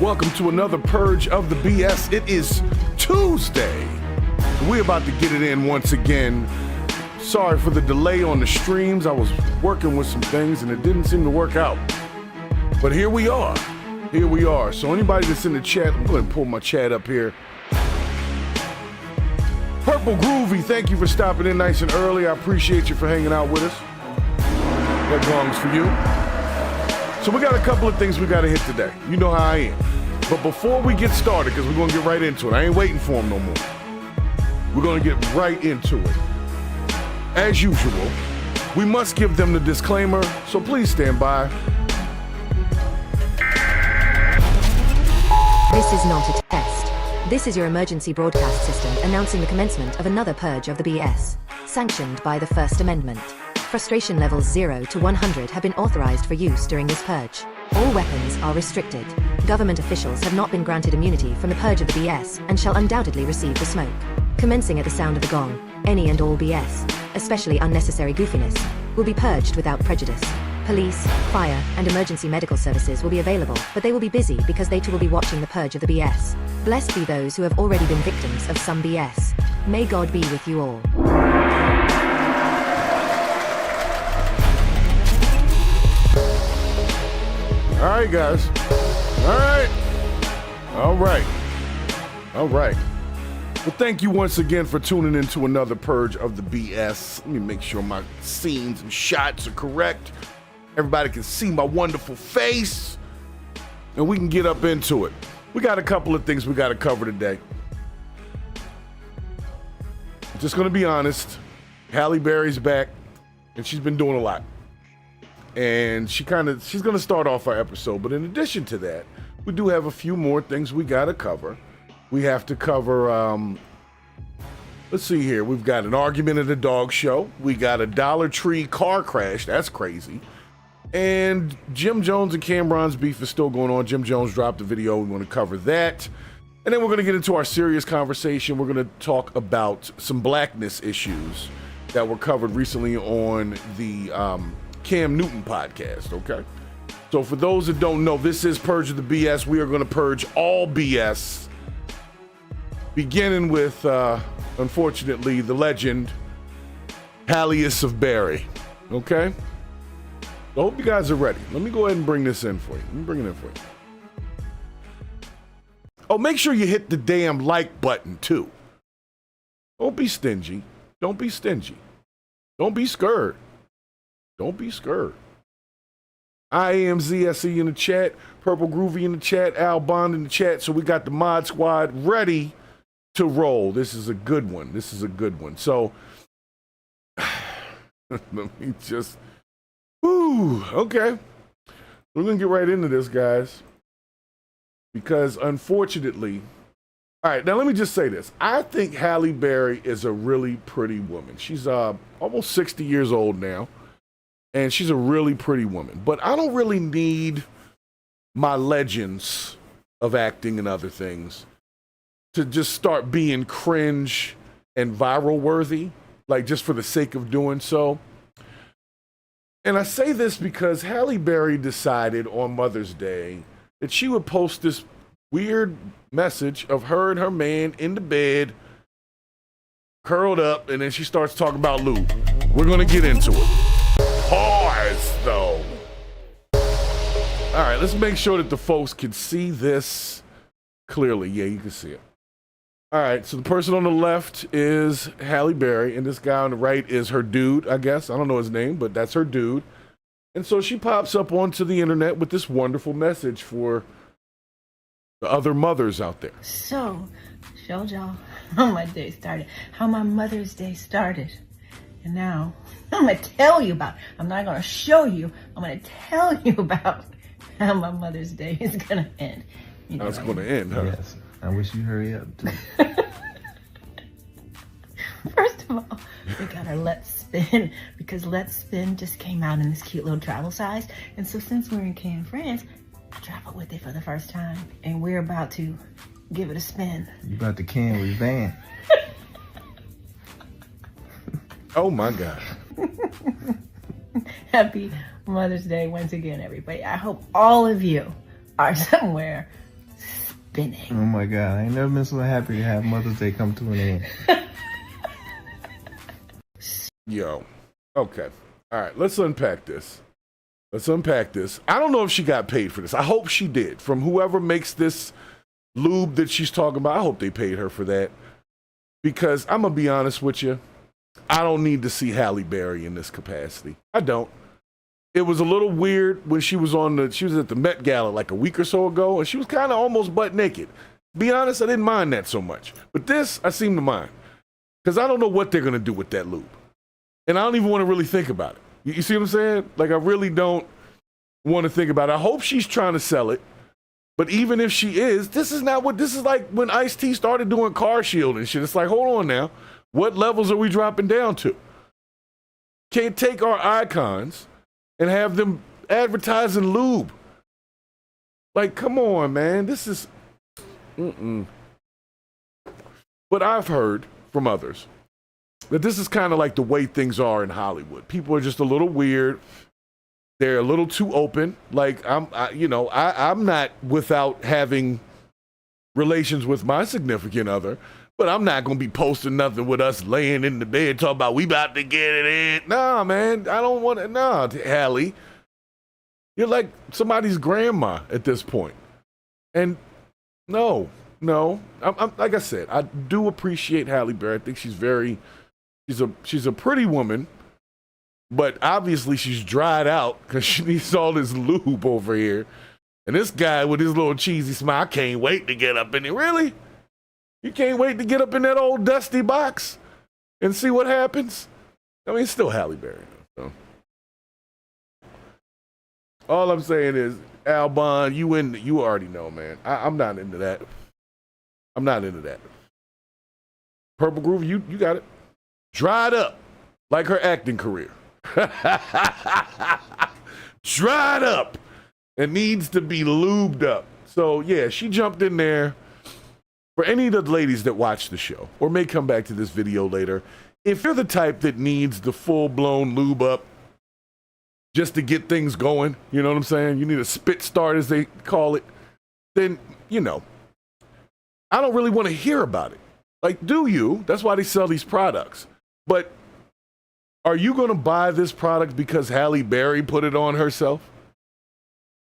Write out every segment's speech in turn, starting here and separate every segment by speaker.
Speaker 1: Welcome to another Purge of the BS. It is Tuesday. We're about to get it in once again. Sorry for the delay on the streams. I was working with some things and it didn't seem to work out. But here we are. Here we are. So anybody that's in the chat, I'm going to pull my chat up here. Purple Groovy, thank you for stopping in nice and early. I appreciate you for hanging out with us. That gong's for you. So we got a couple of things we got to hit today. You know how I am. But before we get started, because we're going to get right into it, I ain't waiting for them no more. We're going to get right into it. As usual, we must give them the disclaimer, so please stand by.
Speaker 2: This is not a test. This is your emergency broadcast system announcing the commencement of another purge of the BS, sanctioned by the First Amendment. Frustration levels 0 to 100 have been authorized for use during this purge. All weapons are restricted. Government officials have not been granted immunity from the purge of the BS and shall undoubtedly receive the smoke. Commencing at the sound of the gong, any and all BS, especially unnecessary goofiness, will be purged without prejudice. Police, fire, and emergency medical services will be available, but they will be busy because they too will be watching the purge of the BS. Blessed be those who have already been victims of some BS. May God be with you all.
Speaker 1: All right, guys. All right. All right. All right. Well, thank you once again for tuning in to another Purge of the BS. Let me make sure my scenes and shots are correct. Everybody can see my wonderful face. And we can get up into it. We got a couple of things we got to cover today. Just going to be honest. Halle Berry's back. And she's been doing a lot. And she's going to start off our episode. But in addition to that, we do have a few more things we got to cover. We have to cover, let's see here. We've got an argument at a dog show. We got a Dollar Tree car crash. That's crazy. And Jim Jones and Cameron's beef is still going on. Jim Jones dropped a video. We want to cover that. And then we're going to get into our serious conversation. We're going to talk about some blackness issues that were covered recently on the Cam Newton podcast, okay? So for those that don't know, this is Purge of the BS. We are going to purge all BS, beginning with, unfortunately, the legend, Halle of Berry, okay? I hope you guys are ready. Let me go ahead and bring this in for you. Let me bring it in for you. Oh, make sure you hit the damn like button, too. Don't be stingy. Don't be stingy. Don't be scared. Don't be scared. IAMZSE in the chat, Purple Groovy in the chat, Al Bond in the chat. So we got the mod squad ready to roll. This is a good one. This is a good one. So let me just, okay. We're going to get right into this, guys. Because unfortunately, all right, now let me just say this. I think Halle Berry is a really pretty woman. She's almost 60 years old now. And she's a really pretty woman. But I don't really need my legends of acting and other things to just start being cringe and viral worthy, like just for the sake of doing so. And I say this because Halle Berry decided on Mother's Day that she would post this weird message of her and her man in the bed, curled up, and then she starts talking about lube. We're going to get into it. Pause, though. All right, let's make sure that the folks can see this clearly. Yeah, you can see it. All right, so the person on the left is Halle Berry, and this guy on the right is her dude, I guess. I don't know his name, but that's her dude. And so she pops up onto the internet with this wonderful message for the other mothers out there.
Speaker 3: So, showed y'all how my day started, how my Mother's Day started. And now, I'm going to tell you about, I'm not going to show you, I'm going to tell you about how my Mother's Day is going to end. You know,
Speaker 1: how it's going to end, huh?
Speaker 4: Yes. I wish you hurry up, too.
Speaker 3: First of all, we got our Let's Spin, because Let's Spin just came out in this cute little travel size. And so since we're in Cannes, France, I traveled with it for the first time. And we're about to give it a spin.
Speaker 4: You about to Cannes with Van.
Speaker 1: Oh, my God.
Speaker 3: Happy Mother's Day once again, everybody. I hope all of you are somewhere spinning.
Speaker 4: Oh my God, I ain't never been so happy to have Mother's Day come to an end.
Speaker 1: Yo. Okay. All right, let's unpack this. Let's unpack this. I don't know if she got paid for this. I hope she did. From whoever makes this lube that she's talking about, I hope they paid her for that. Because I'm going to be honest with you, I don't need to see Halle Berry in this capacity. I don't. It was a little weird when she was at the Met Gala like a week or so ago, and she was kind of almost butt naked. To be honest, I didn't mind that so much. But this, I seem to mind. Because I don't know what they're going to do with that lube. And I don't even want to really think about it. You see what I'm saying? Like, I really don't want to think about it. I hope she's trying to sell it. But even if she is, this is like when Ice-T started doing Car Shield and shit. It's like, hold on now. What levels are we dropping down to? Can't take our icons and have them advertising lube. Like, come on, man. This is... But I've heard from others that this is kind of like the way things are in Hollywood. People are just a little weird. They're a little too open. Like, I'm not without having relations with my significant other, but I'm not going to be posting nothing with us laying in the bed talking about we about to get it in. Nah, man, I don't want to. Nah, Halle. You're like somebody's grandma at this point. And no. I'm like I said, I do appreciate Halle Berry. I think she's a pretty woman, but obviously she's dried out because she needs all this lube over here. And this guy with his little cheesy smile, I can't wait to get up in it. Really? You can't wait to get up in that old dusty box and see what happens? I mean, it's still Halle Berry. So. All I'm saying is, Albon, you already know, man. I'm not into that. I'm not into that. Purple Groove, you got it. Dried up like her acting career. Dried up and needs to be lubed up. So, yeah, she jumped in there. For any of the ladies that watch the show or may come back to this video later, if you're the type that needs the full-blown lube up just to get things going, you know what I'm saying? You need a spit start, as they call it. Then, I don't really want to hear about it. Like, do you? That's why they sell these products. But are you going to buy this product because Halle Berry put it on herself?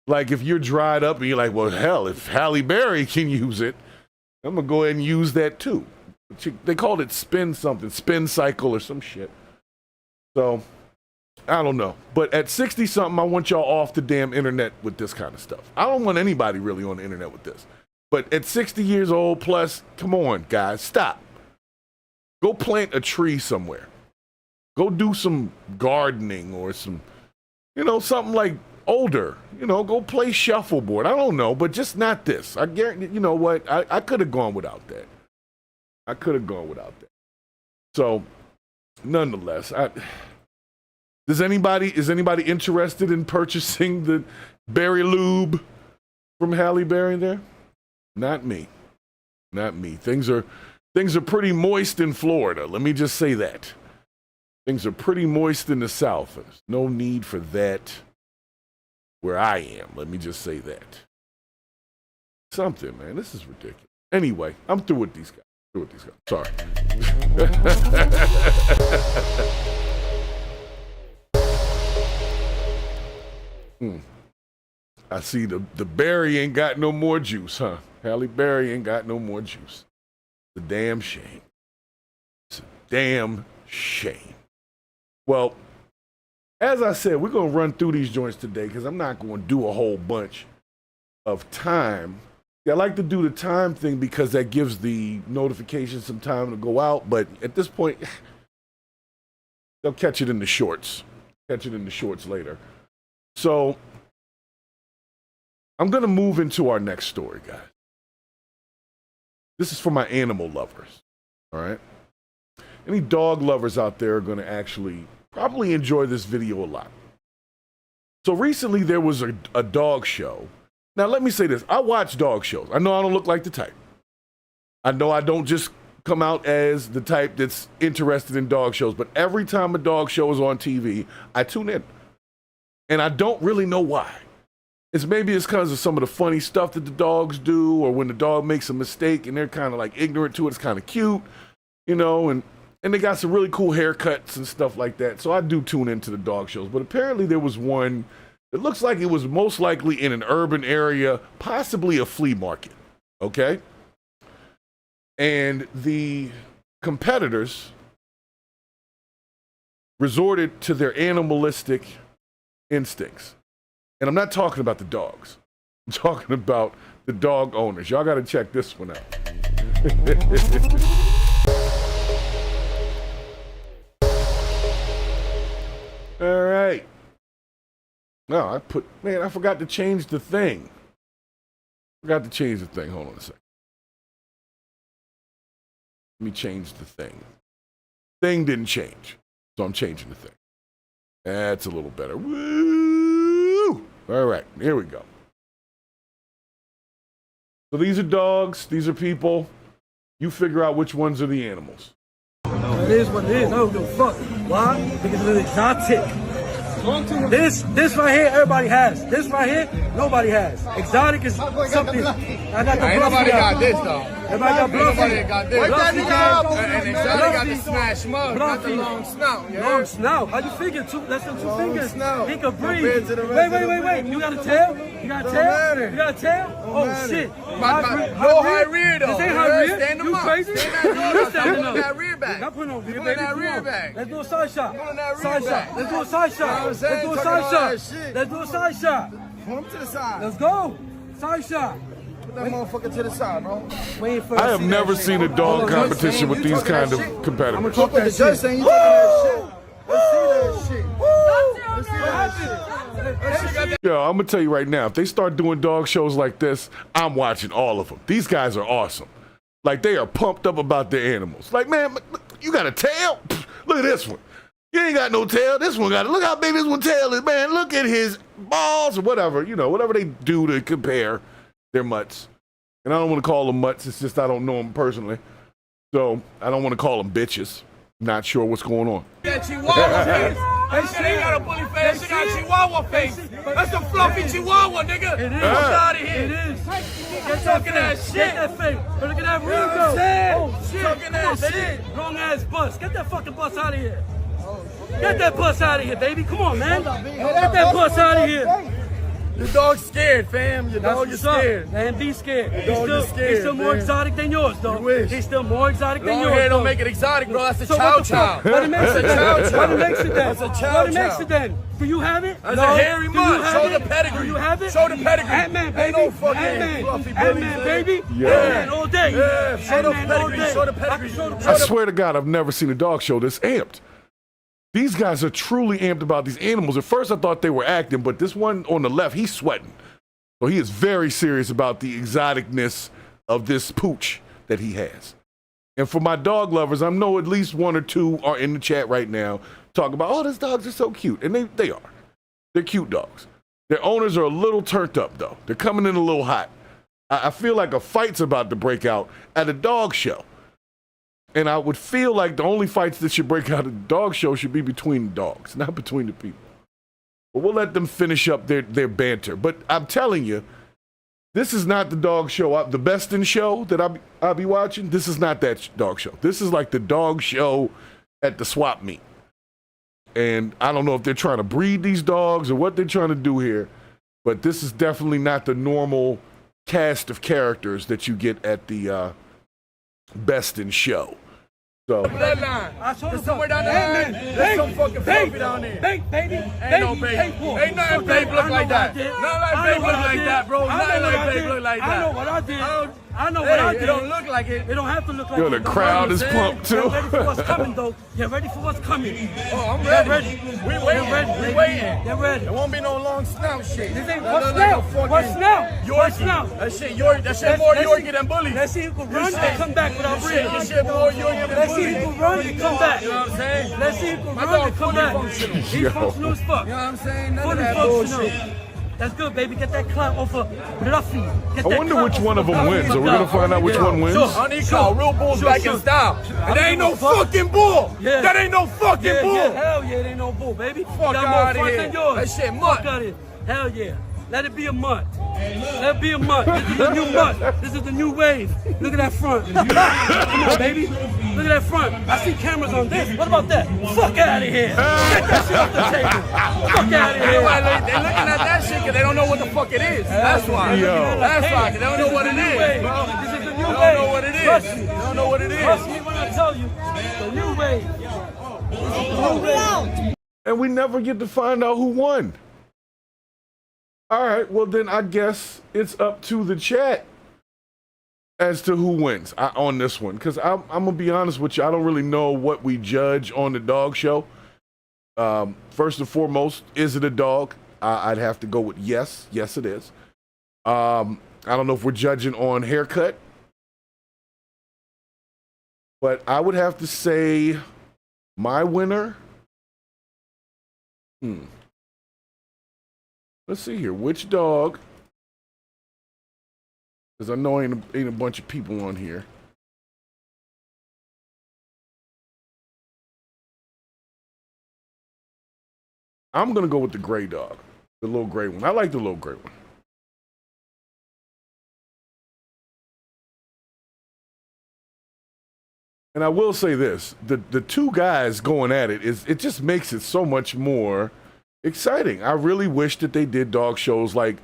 Speaker 1: Like, if you're dried up and you're like, well, hell, if Halle Berry can use it, I'm going to go ahead and use that too. They called it spin cycle or some shit. So, I don't know. But at 60-something, I want y'all off the damn internet with this kind of stuff. I don't want anybody really on the internet with this. But at 60 years old plus, come on, guys, stop. Go plant a tree somewhere. Go do some gardening or some, something like older. Go play shuffleboard. I don't know, but just not this. I guarantee, you know what? I could have gone without that. So, nonetheless, is anybody interested in purchasing the Berry Lube from Halle Berry there? Not me. Things are pretty moist in Florida. Let me just say that. Things are pretty moist in the South. There's no need for that where I am. Let me just say that. Something, man. This is ridiculous. Anyway, I'm through with these guys. Sorry. I see the Berry ain't got no more juice, huh? Halle Berry ain't got no more juice. It's a damn shame. It's a damn shame. Well, as I said, we're going to run through these joints today because I'm not going to do a whole bunch of time. I like to do the time thing because that gives the notification some time to go out. But at this point, they'll catch it in the shorts. Later. So I'm going to move into our next story, guys. This is for my animal lovers, all right? Any dog lovers out there are going to actually probably enjoy this video a lot. So recently there was a dog show. Now, let me say this. I watch dog shows. I know I don't look like the type. I know I don't just come out as the type that's interested in dog shows, but every time a dog show is on TV, I tune in. And I don't really know why. It's maybe it's because of some of the funny stuff that the dogs do, or when the dog makes a mistake and they're kind of like ignorant to it. It's kind of cute, you know, and they got some really cool haircuts and stuff like that. So I do tune into the dog shows. But apparently there was one that looks like it was most likely in an urban area, possibly a flea market, okay? And the competitors resorted to their animalistic instincts. And I'm not talking about the dogs. I'm talking about the dog owners. Y'all got to check this one out. All right. No, I forgot to change the thing. Hold on a second. Let me change the thing. Thing didn't change, so I'm changing the thing. That's a little better. Woo! All right, here we go. So these are dogs, these are people. You figure out which ones are the animals.
Speaker 5: It is what it is. I don't give a fuck. Why? Because it's exotic. This right here, everybody has. This right here, nobody has. Exotic is something. I got the
Speaker 6: Ain't nobody got this though.
Speaker 5: Everybody got bluffy.
Speaker 6: Nobody got this.
Speaker 5: Wake that nigga up.
Speaker 6: And exotic got the smash mug, not the long snout. Yeah.
Speaker 5: Long snout. How you figure? Less than two fingers.
Speaker 6: Snout.
Speaker 5: He can breathe. Wait. You got a tail? You got a tail? You got a tail? Oh shit.
Speaker 6: No high rear though.
Speaker 5: This ain't high rear.
Speaker 6: Stand them
Speaker 5: You
Speaker 6: up.
Speaker 5: crazy?
Speaker 6: You standing up. That rear back.
Speaker 5: Not putting on rear,
Speaker 6: Put
Speaker 5: baby.
Speaker 6: that rear back.
Speaker 5: Let's do a side shot.
Speaker 6: Put that rear
Speaker 5: Side
Speaker 6: back.
Speaker 5: shot. Let's do a side shot. Let's do a side shot. Let's do a side shot.
Speaker 6: Put him to the side.
Speaker 5: Let's go. Side shot.
Speaker 6: Put that motherfucker to the side, bro.
Speaker 1: I have never seen a dog competition with these kind of
Speaker 5: I'm
Speaker 1: competitors.
Speaker 5: gonna talk that
Speaker 6: The judge
Speaker 5: shit.
Speaker 6: saying you talking that shit. Let's see that shit. Let's see that shit.
Speaker 1: Yo, I'm gonna tell you right now, if they start doing dog shows like this, I'm watching all of them. These guys are awesome. Like, they are pumped up about their animals. Like, man, you got a tail? Look at this one. You ain't got no tail. This one got it. Look how big this one's tail is, man. Look at his balls or whatever. You know, whatever they do to compare their mutts. And I don't want to call them mutts. It's just I don't know them personally. So I don't want to call them bitches. Not sure what's going on.
Speaker 6: That Chihuahua face. That shit ain't got a bully face. She got a Chihuahua face. That's a fluffy Chihuahua, nigga.
Speaker 5: It is.
Speaker 6: Get out of here.
Speaker 5: It is.
Speaker 6: Get talking that shit.
Speaker 5: Get that face. But look at that rear
Speaker 6: what
Speaker 5: go.
Speaker 6: I'm saying?
Speaker 5: Oh shit.
Speaker 6: Talking that
Speaker 5: Come on,
Speaker 6: shit.
Speaker 5: baby. Long ass bus. Get that fucking bus out of here. Get that bus out of here, baby. Come on, man. Get that bus out of here.
Speaker 6: Your dog's scared, fam. Your dog is scared.
Speaker 5: Man, be scared.
Speaker 6: dog is scared,
Speaker 5: He's still more
Speaker 6: man.
Speaker 5: exotic than yours, though.
Speaker 6: You wish.
Speaker 5: He's still more exotic than
Speaker 6: Long
Speaker 5: yours.
Speaker 6: hair don't
Speaker 5: though.
Speaker 6: make it exotic, bro. That's a
Speaker 5: So
Speaker 6: chow
Speaker 5: what the fuck?
Speaker 6: chow.
Speaker 5: What it makes it then?
Speaker 6: Chow chow.
Speaker 5: What it makes it then?
Speaker 6: That's a chow
Speaker 5: What it makes
Speaker 6: chow.
Speaker 5: it then? Do you have it?
Speaker 6: That's
Speaker 5: No.
Speaker 6: a hairy
Speaker 5: Do you
Speaker 6: mutt.
Speaker 5: have
Speaker 6: Show
Speaker 5: it?
Speaker 6: the pedigree.
Speaker 5: Do you have it?
Speaker 6: Show the pedigree.
Speaker 5: Ant-Man, baby.
Speaker 6: Ain't no fucking
Speaker 5: Ant-Man.
Speaker 6: fluffy
Speaker 5: Ant-Man,
Speaker 6: bullies,
Speaker 5: baby.
Speaker 1: Yeah.
Speaker 5: Ant-Man all day.
Speaker 6: Yeah, show the
Speaker 5: Ant-Man all
Speaker 6: pedigree.
Speaker 5: day.
Speaker 6: Show the
Speaker 5: I can
Speaker 6: pedigree.
Speaker 5: show the
Speaker 1: I swear to God, I've never seen a dog show this amped. These guys are truly amped about these animals. At first, I thought they were acting, but this one on the left, he's sweating. So he is very serious about the exoticness of this pooch that he has. And for my dog lovers, I know at least one or two are in the chat right now talking about, oh, these dogs are so cute. And they are. They're cute dogs. Their owners are a little turned up, though. They're coming in a little hot. I feel like a fight's about to break out at a dog show. And I would feel like the only fights that should break out at a dog show should be between the dogs, not between the people. But we'll let them finish up their banter. But I'm telling you, this is not the dog show, the best in show that I'll be watching. This is not that dog show. This is like the dog show at the swap meet. And I don't know if they're trying to breed these dogs or what they're trying to do here, but this is definitely not the normal cast of characters that you get at the best in show. So
Speaker 6: That line.
Speaker 5: I told
Speaker 6: There's
Speaker 5: you
Speaker 6: somewhere down the line. There's some fucking fluffy down there.
Speaker 5: Baby.
Speaker 6: Ain't no baby. Ain't nothing babe look like that. Not like babe look like that, bro. Nothing like babe look like that.
Speaker 5: I know what I did. I know what I did.
Speaker 6: It don't look like it.
Speaker 5: It don't have to look like
Speaker 1: yo,
Speaker 5: it.
Speaker 1: the
Speaker 5: Don't
Speaker 1: crowd
Speaker 5: worry.
Speaker 1: is pumped too.
Speaker 5: Get ready for what's coming, though. Get ready for what's coming.
Speaker 6: Oh, I'm
Speaker 5: Get
Speaker 6: ready.
Speaker 5: ready.
Speaker 6: We waiting.
Speaker 5: Get ready.
Speaker 6: We waiting.
Speaker 5: Get ready.
Speaker 6: There won't be no long snout shit.
Speaker 5: This ain't
Speaker 6: That
Speaker 5: what's
Speaker 6: look like
Speaker 5: now.
Speaker 6: a fucking
Speaker 5: What's now? What's
Speaker 6: Yorkie.
Speaker 5: now?
Speaker 6: That shit more Yorkie than bully.
Speaker 5: Let's see who can run
Speaker 6: This
Speaker 5: and
Speaker 6: shit-
Speaker 5: come back without
Speaker 6: this shit-
Speaker 5: breathing.
Speaker 6: this shit more Yorkie than
Speaker 5: Let's see
Speaker 6: bully.
Speaker 5: who can run and come back.
Speaker 6: You know what I'm saying?
Speaker 5: Let's see who can
Speaker 6: My
Speaker 5: run
Speaker 6: dog
Speaker 5: and come
Speaker 6: fully
Speaker 5: back.
Speaker 6: functional.
Speaker 5: He's
Speaker 1: Yo.
Speaker 5: functional as fuck.
Speaker 6: You know what I'm saying? None of
Speaker 5: Fully
Speaker 6: that
Speaker 5: functional.
Speaker 6: bullshit.
Speaker 5: That's good, baby. Get that clout off of Ruffy. Get
Speaker 1: I
Speaker 5: that
Speaker 1: wonder
Speaker 5: clout
Speaker 1: which
Speaker 5: off
Speaker 1: one of them
Speaker 5: Ruffy.
Speaker 1: wins. Are we gonna find out which one wins?
Speaker 6: I need call real bulls back in style. And there ain't no fucking bull.
Speaker 5: Yeah.
Speaker 6: That ain't no fucking
Speaker 5: Yeah,
Speaker 6: bull.
Speaker 5: hell yeah, it ain't no bull, baby.
Speaker 6: Fuck
Speaker 5: Got more
Speaker 6: outta
Speaker 5: front
Speaker 6: here.
Speaker 5: than yours.
Speaker 6: That shit
Speaker 5: Fuck
Speaker 6: mutt.
Speaker 5: out of here. Hell yeah. Let it be a month. Let it be a month. This is the new month. This is the new wave. Look at that front. Come on, baby. Look at that front. I see cameras on this. What about that? Fuck out of here. Get that shit off the table. Fuck out of here.
Speaker 6: They're looking at that shit because they don't know what the fuck it is. That's why. That's why. They don't know what it is.
Speaker 5: This is the new wave.
Speaker 6: They don't know what it is.
Speaker 5: Trust me.
Speaker 6: They don't know what it is.
Speaker 5: Trust me when I tell you. The new wave.
Speaker 1: And we never get to find out who won. All right, well then I guess it's up to the chat as to who wins on this one. Because I'm going to be honest with you, I don't really know what we judge on the dog show. First and foremost, is it a dog? I'd have to go with yes. Yes, it is. I don't know if we're judging on haircut. But I would have to say my winner. Let's see here. Which dog? Because I know ain't a bunch of people on here. I'm going to go with the gray dog. The little gray one. I like the little gray one. And I will say this, the two guys going at it just makes it so much more exciting. I really wish that they did dog shows like,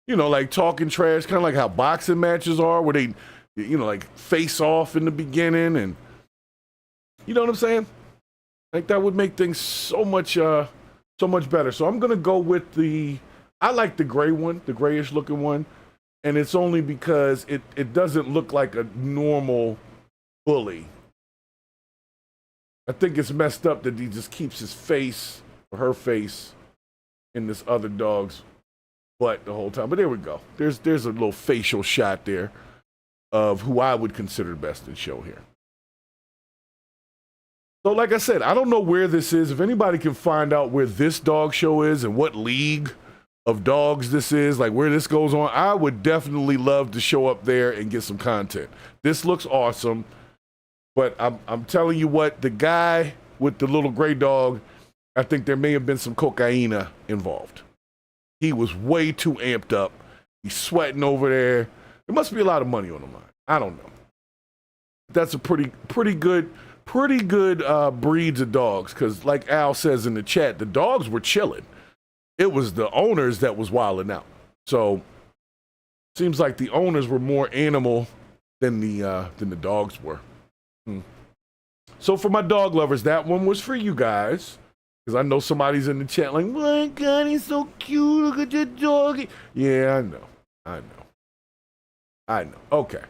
Speaker 1: like talking trash, kind of like how boxing matches are, where they, like face off in the beginning, and you know what I'm saying? Like that would make things so much better. So I'm gonna go with I like the gray one, the grayish looking one, and it's only because it doesn't look like a normal bully. I think it's messed up that he just keeps his face or her face in this other dog's butt the whole time. But there we go. There's a little facial shot there of who I would consider best in show here. So like I said, I don't know where this is. If anybody can find out where this dog show is and what league of dogs this is, like where this goes on, I would definitely love to show up there and get some content. This looks awesome. But I'm telling you what, the guy with the little gray dog, I think there may have been some cocaine involved. He was way too amped up. He's sweating over there. There must be a lot of money on the line. I don't know. That's a pretty good breeds of dogs. Because like Al says in the chat, the dogs were chilling. It was the owners that was wilding out. So seems like the owners were more animal than the dogs were. So for my dog lovers, that one was for you guys. Because I know somebody's in the chat like, my God, he's so cute. Look at your doggy. Yeah, I know. Okay.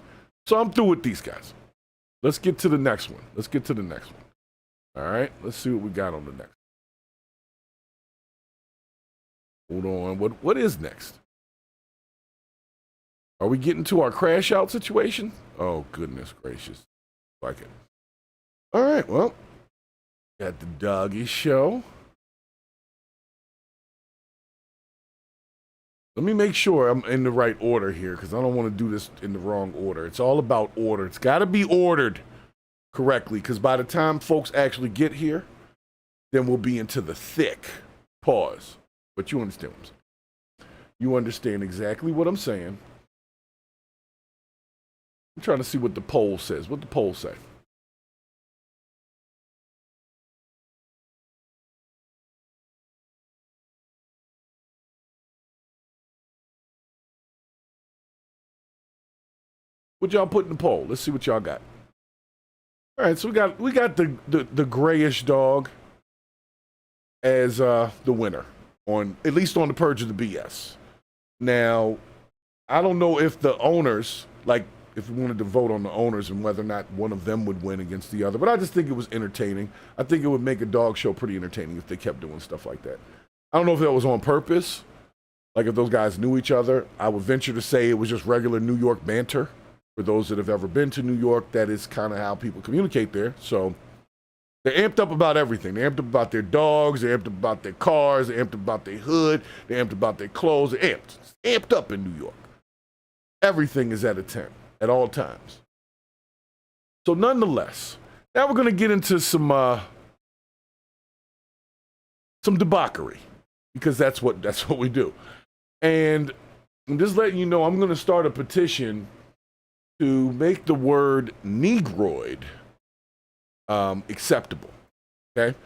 Speaker 1: So I'm through with these guys. Let's get to the next one. All right. Let's see what we got on the next. Hold on. What is next? Are we getting to our crash out situation? Oh, goodness gracious. Like it. All right, well, got the doggy show. Let me make sure I'm in the right order here because I don't want to do this in the wrong order. It's all about order. It's got to be ordered correctly because by the time folks actually get here, then we'll be into the thick pause. But you understand what I'm saying. You understand exactly what I'm saying. I'm trying to see what the poll says. What the poll say? What y'all put in the poll? Let's see what y'all got. All right, so we got the grayish dog as the winner on at least on the Purge of the BS. Now, I don't know if the owners, like if we wanted to vote on the owners and whether or not one of them would win against the other, but I just think it was entertaining. I think it would make a dog show pretty entertaining if they kept doing stuff like that. I don't know if that was on purpose, like if those guys knew each other. I would venture to say it was just regular New York banter. For those that have ever been to New York, that is kind of how people communicate there. So they're amped up about everything. They're amped up about their dogs. They're amped up about their cars. They're amped up about their hood. They're amped about their clothes. They're amped. It's amped up in New York. Everything is at a 10 at all times. So nonetheless, now we're going to get into some debauchery because that's what we do. And I'm just letting you know I'm going to start a petition to make the word Negroid acceptable, okay?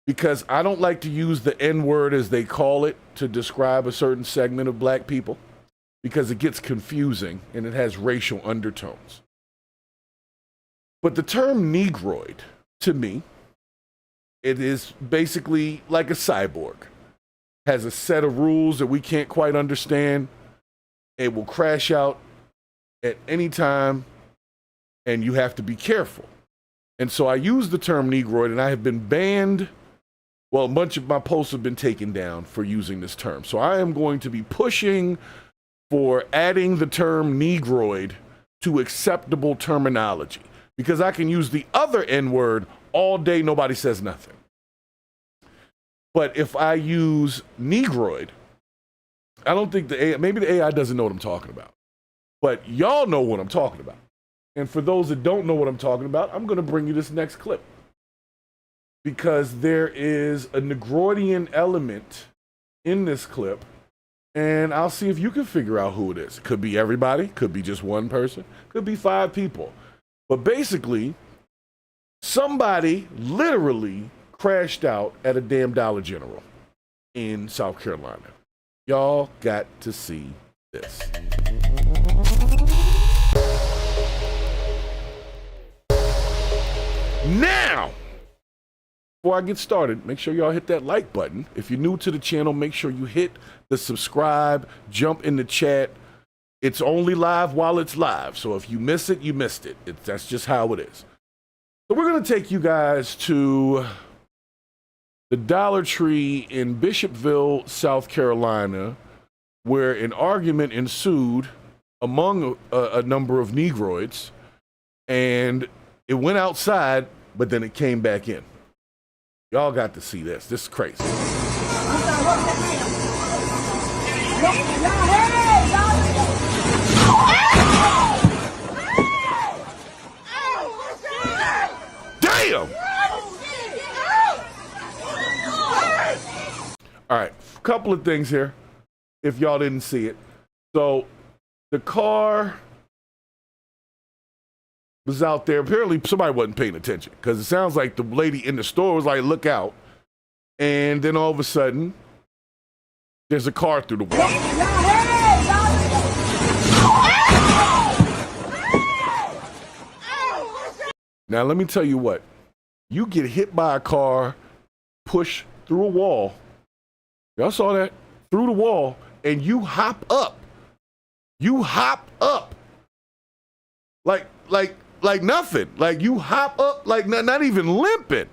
Speaker 1: Because I don't like to use the N-word, as they call it, to describe a certain segment of black people, because it gets confusing and it has racial undertones. But the term Negroid, to me, it is basically like a cyborg. Has a set of rules that we can't quite understand. It will crash out at any time, and you have to be careful. And so I use the term Negroid, and I have been banned. Well, a bunch of my posts have been taken down for using this term. So I am going to be pushing for adding the term Negroid to acceptable terminology, because I can use the other N-word all day, nobody says nothing. But if I use Negroid, I don't think the AI, maybe the AI doesn't know what I'm talking about, but y'all know what I'm talking about. And for those that don't know what I'm talking about, I'm going to bring you this next clip, because there is a Negroidian element in this clip, and I'll see if you can figure out who it is. It could be everybody, could be just one person, could be 5 people. But basically, somebody literally crashed out at a damn Dollar General in South Carolina. Y'all got to see this. Now, before I get started, make sure y'all hit that like button. If you're new to the channel, make sure you hit the subscribe, jump in the chat. It's only live while it's live, so if you miss it, you missed it. That's just how it is. So we're going to take you guys to the Dollar Tree in Bishopville, South Carolina, where an argument ensued among a number of Negroids, and it went outside, but then it came back in. Y'all got to see this. This is crazy. Damn! All right, a couple of things here, if y'all didn't see it. So the car was out there. Apparently somebody wasn't paying attention, because it sounds like the lady in the store was like, look out. And then all of a sudden, there's a car through the wall. Now, let me tell you what. You get hit by a car, push through a wall. Y'all saw that? Through the wall, and you hop up. You hop up. Like nothing. Like you hop up like not even limping.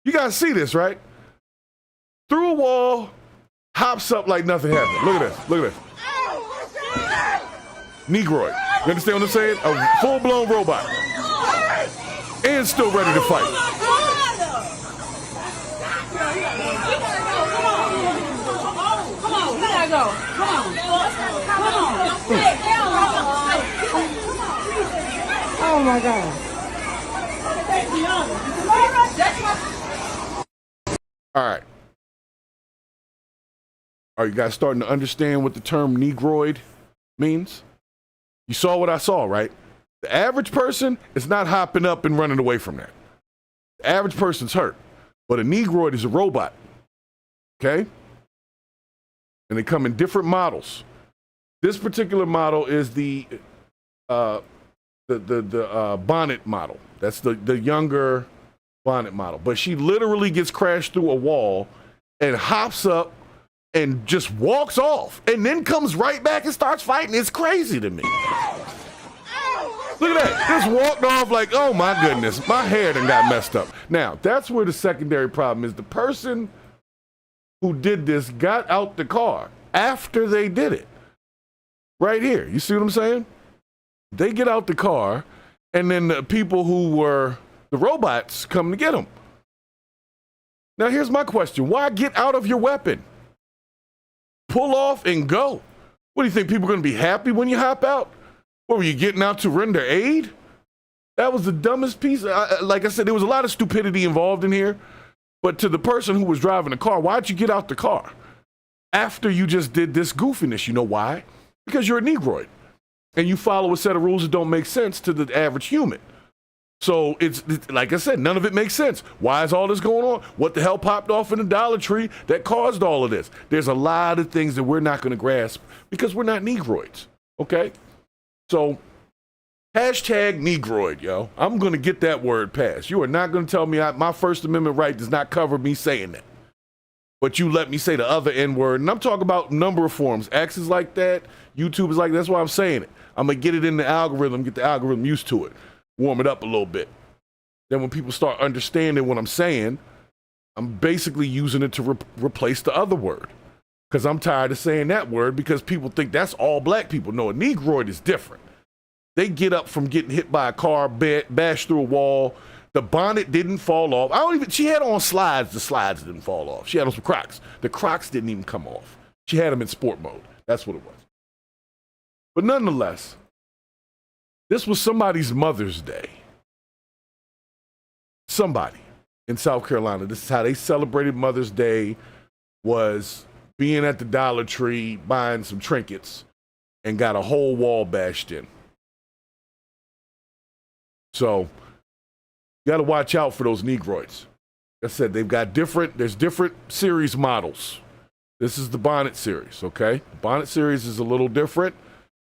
Speaker 1: You guys see this, right? Through a wall, hops up like nothing happened. Look at this. Look at this. Negroid. You understand what I'm saying? A full-blown robot. And still ready to fight.
Speaker 7: Oh my God.
Speaker 1: All right. Are you guys starting to understand what the term Negroid means? You saw what I saw, right? The average person is not hopping up and running away from that. The average person's hurt. But a Negroid is a robot. Okay? And they come in different models. This particular model is the bonnet model. That's the younger bonnet model. But she literally gets crashed through a wall and hops up and just walks off and then comes right back and starts fighting. It's crazy to me. Look at that. Just walked off like, oh my goodness, my hair done got messed up. Now, that's where the secondary problem is. The person who did this got out the car after they did it. Right here. You see what I'm saying? They get out the car, and then the people who were the robots come to get them. Now, here's my question. Why get out of your weapon? Pull off and go. What do you think? People are going to be happy when you hop out? What, were you getting out to render aid? That was the dumbest piece. Like I said, there was a lot of stupidity involved in here. But to the person who was driving the car, why'd you get out the car? after you just did this goofiness. You know why? Because you're a Negroid and you follow a set of rules that don't make sense to the average human. So it's like I said, none of it makes sense. Why is all this going on? What the hell popped off in the Dollar Tree that caused all of this? There's a lot of things that we're not going to grasp because we're not Negroids, okay? So hashtag Negroid, yo. I'm going to get that word passed. You are not going to tell me my First Amendment right does not cover me saying that. But you let me say the other N-word, and I'm talking about number of forms. X is like that, YouTube is like that. That's why I'm saying it. I'm going to get it in the algorithm, get the algorithm used to it, warm it up a little bit. Then when people start understanding what I'm saying, I'm basically using it to replace the other word. Because I'm tired of saying that word because people think that's all black people. No, a Negroid is different. They get up from getting hit by a car, bashed through a wall. The bonnet didn't fall off. She had on slides. The slides didn't fall off. She had on some Crocs. The Crocs didn't even come off. She had them in sport mode. That's what it was. But nonetheless, this was somebody's Mother's Day. Somebody in South Carolina. This is how they celebrated Mother's Day, was being at the Dollar Tree, buying some trinkets, and got a whole wall bashed in. So you got to watch out for those Negroids. Like I said, they've got there's different series models. This is the bonnet series, okay? The bonnet series is a little different.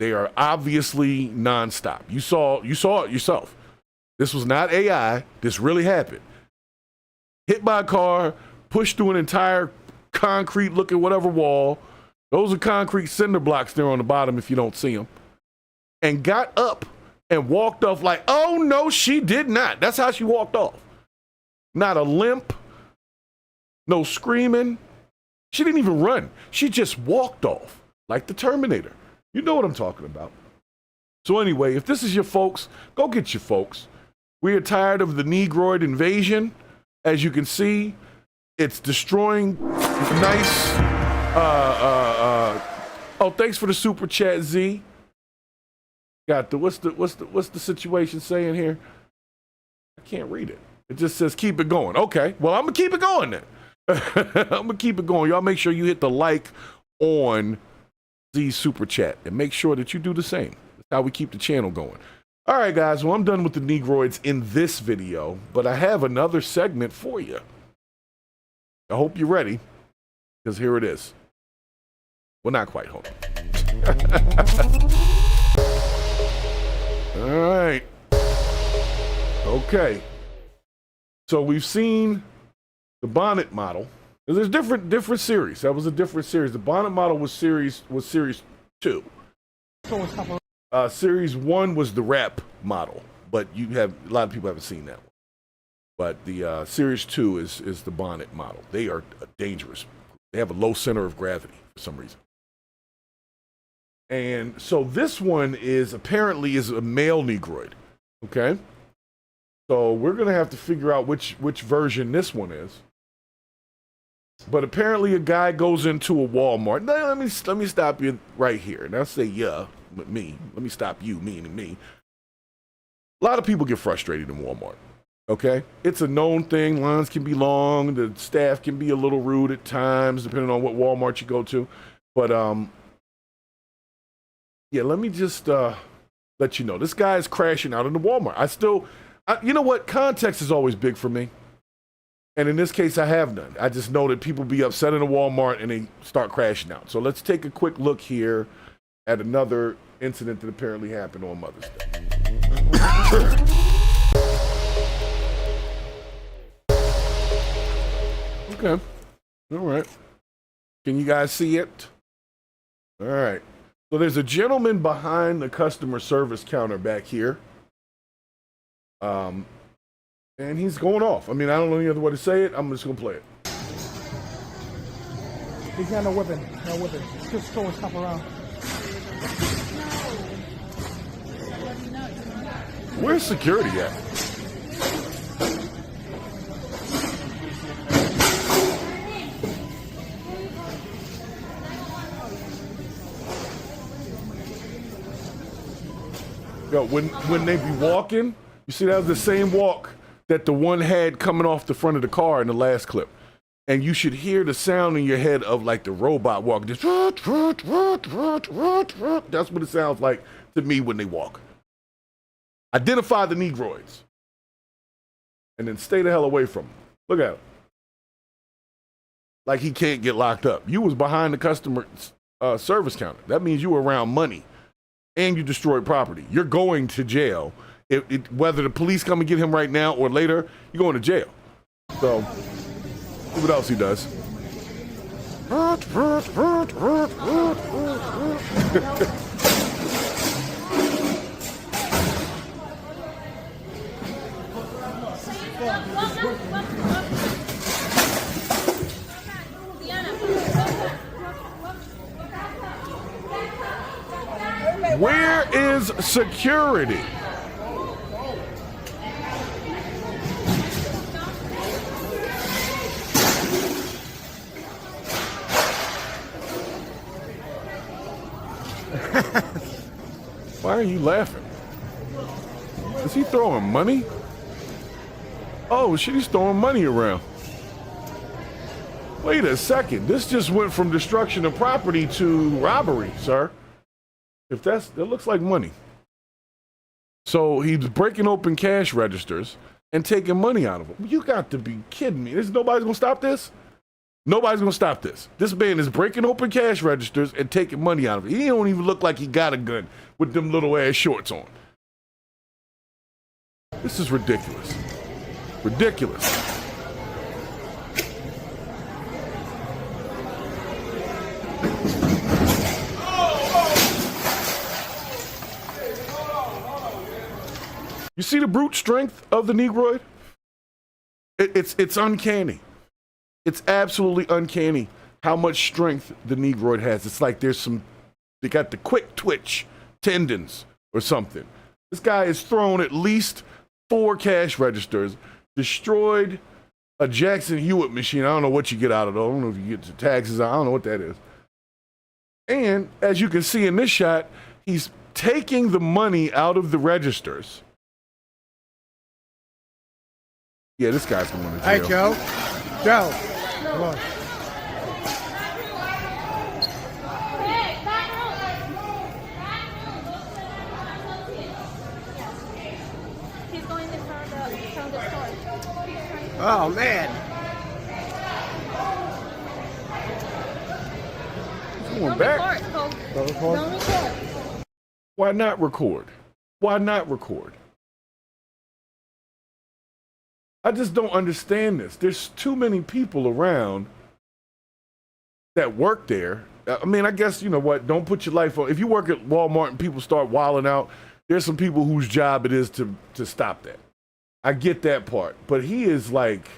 Speaker 1: They are obviously nonstop. You saw it yourself. This was not AI. This really happened. Hit by a car, pushed through an entire concrete looking whatever wall. Those are concrete cinder blocks there on the bottom if you don't see them. And got up and walked off like, oh no, she did not. That's how she walked off. Not a limp, no screaming. She didn't even run. She just walked off like the Terminator. You know what I'm talking about. So anyway, if this is your folks, go get your folks. We are tired of the Negroid invasion. As you can see, it's destroying nice. Oh, thanks for the super chat, Z. Got the what's the situation saying here? I can't read it. It just says keep it going. Okay, well I'm gonna keep it going then. I'm gonna keep it going. Y'all make sure you hit the like on the super chat and make sure that you do the same. That's how we keep the channel going. All right, guys. Well, I'm done with the Negroids in this video, but I have another segment for you. I hope you're ready, because here it is. Well, not quite. Hold on. All right. Okay. So we've seen the bonnet model. There's different series. That was a different series. The bonnet model was series 2. Series 1 was the rap model, but a lot of people haven't seen that one. But the series 2 is the bonnet model. They are dangerous. They have a low center of gravity for some reason. And so this one apparently is a male Negroid. Okay. So we're gonna have to figure out which version this one is. But apparently a guy goes into a Walmart. Now, let me stop you right here. And I'll say but me. Let me stop you, meaning me. A lot of people get frustrated in Walmart. Okay? It's a known thing. Lines can be long. The staff can be a little rude at times, depending on what Walmart you go to. But yeah, let me just let you know. This guy is crashing out in the Walmart. You know what? Context is always big for me. And in this case, I have none. I just know that people be upset in a Walmart and they start crashing out. So let's take a quick look here at another incident that apparently happened on Mother's Day. Okay. All right. Can you guys see it? All right. So there's a gentleman behind the customer service counter back here. And he's going off. I mean, I don't know any other way to say it. I'm just going to play it.
Speaker 7: He's got no weapon. No weapon. Just throwing stuff around.
Speaker 1: Where's security at? Yo, when they be walking, you see that was the same walk that the one had coming off the front of the car in the last clip. and you should hear the sound in your head of like the robot walking. Just that's what it sounds like to me when they walk. Identify the Negroids, and then stay the hell away from them. Look at him. Like he can't get locked up. You was behind the customer service counter. That means you were around money, and you destroyed property. You're going to jail. Whether the police come and get him right now or later, you're going to jail. So, see what else he does. Where is security? Why are you laughing? Is he throwing money? Oh shit, he's throwing money around. Wait a second. This just went from destruction of property to robbery, sir. If that looks like money. So he's breaking open cash registers and taking money out of them. You got to be kidding me. Nobody's gonna stop this? Nobody's gonna stop this. This man is breaking open cash registers and taking money out of it. He don't even look like he got a gun with them little ass shorts on. This is ridiculous. Ridiculous. You see the brute strength of the Negroid? It's uncanny. It's absolutely uncanny how much strength the Negroid has. It's like they got the quick twitch tendons or something. This guy has thrown at least 4 cash registers, destroyed a Jackson Hewitt machine. I don't know what you get out of it. I don't know if you get the taxes. I don't know what that is. And as you can see in this shot, he's taking the money out of the registers. Yeah, this guy's going to jail.
Speaker 7: Hey, Joe. Joe. Come on.
Speaker 8: He's going in front of the store.
Speaker 7: Oh, man.
Speaker 1: He's going back.
Speaker 8: Don't record.
Speaker 1: Why not record? Why not record? I just don't understand this. There's too many people around that work there. I mean, I guess, you know what, don't put your life on. If you work at Walmart and people start wilding out, there's some people whose job it is to stop that. I get that part. But he is like,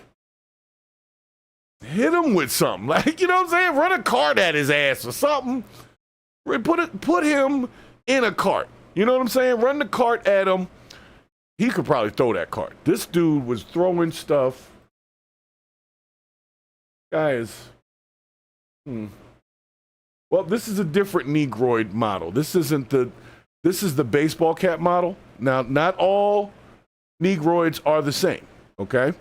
Speaker 1: hit him with something. Like, you know what I'm saying? Run a cart at his ass or something. Put him in a cart. You know what I'm saying? Run the cart at him. He could probably throw that cart. This dude was throwing stuff. Guys. Well, this is a different Negroid model. This is the baseball cap model. Now, not all Negroids are the same, okay?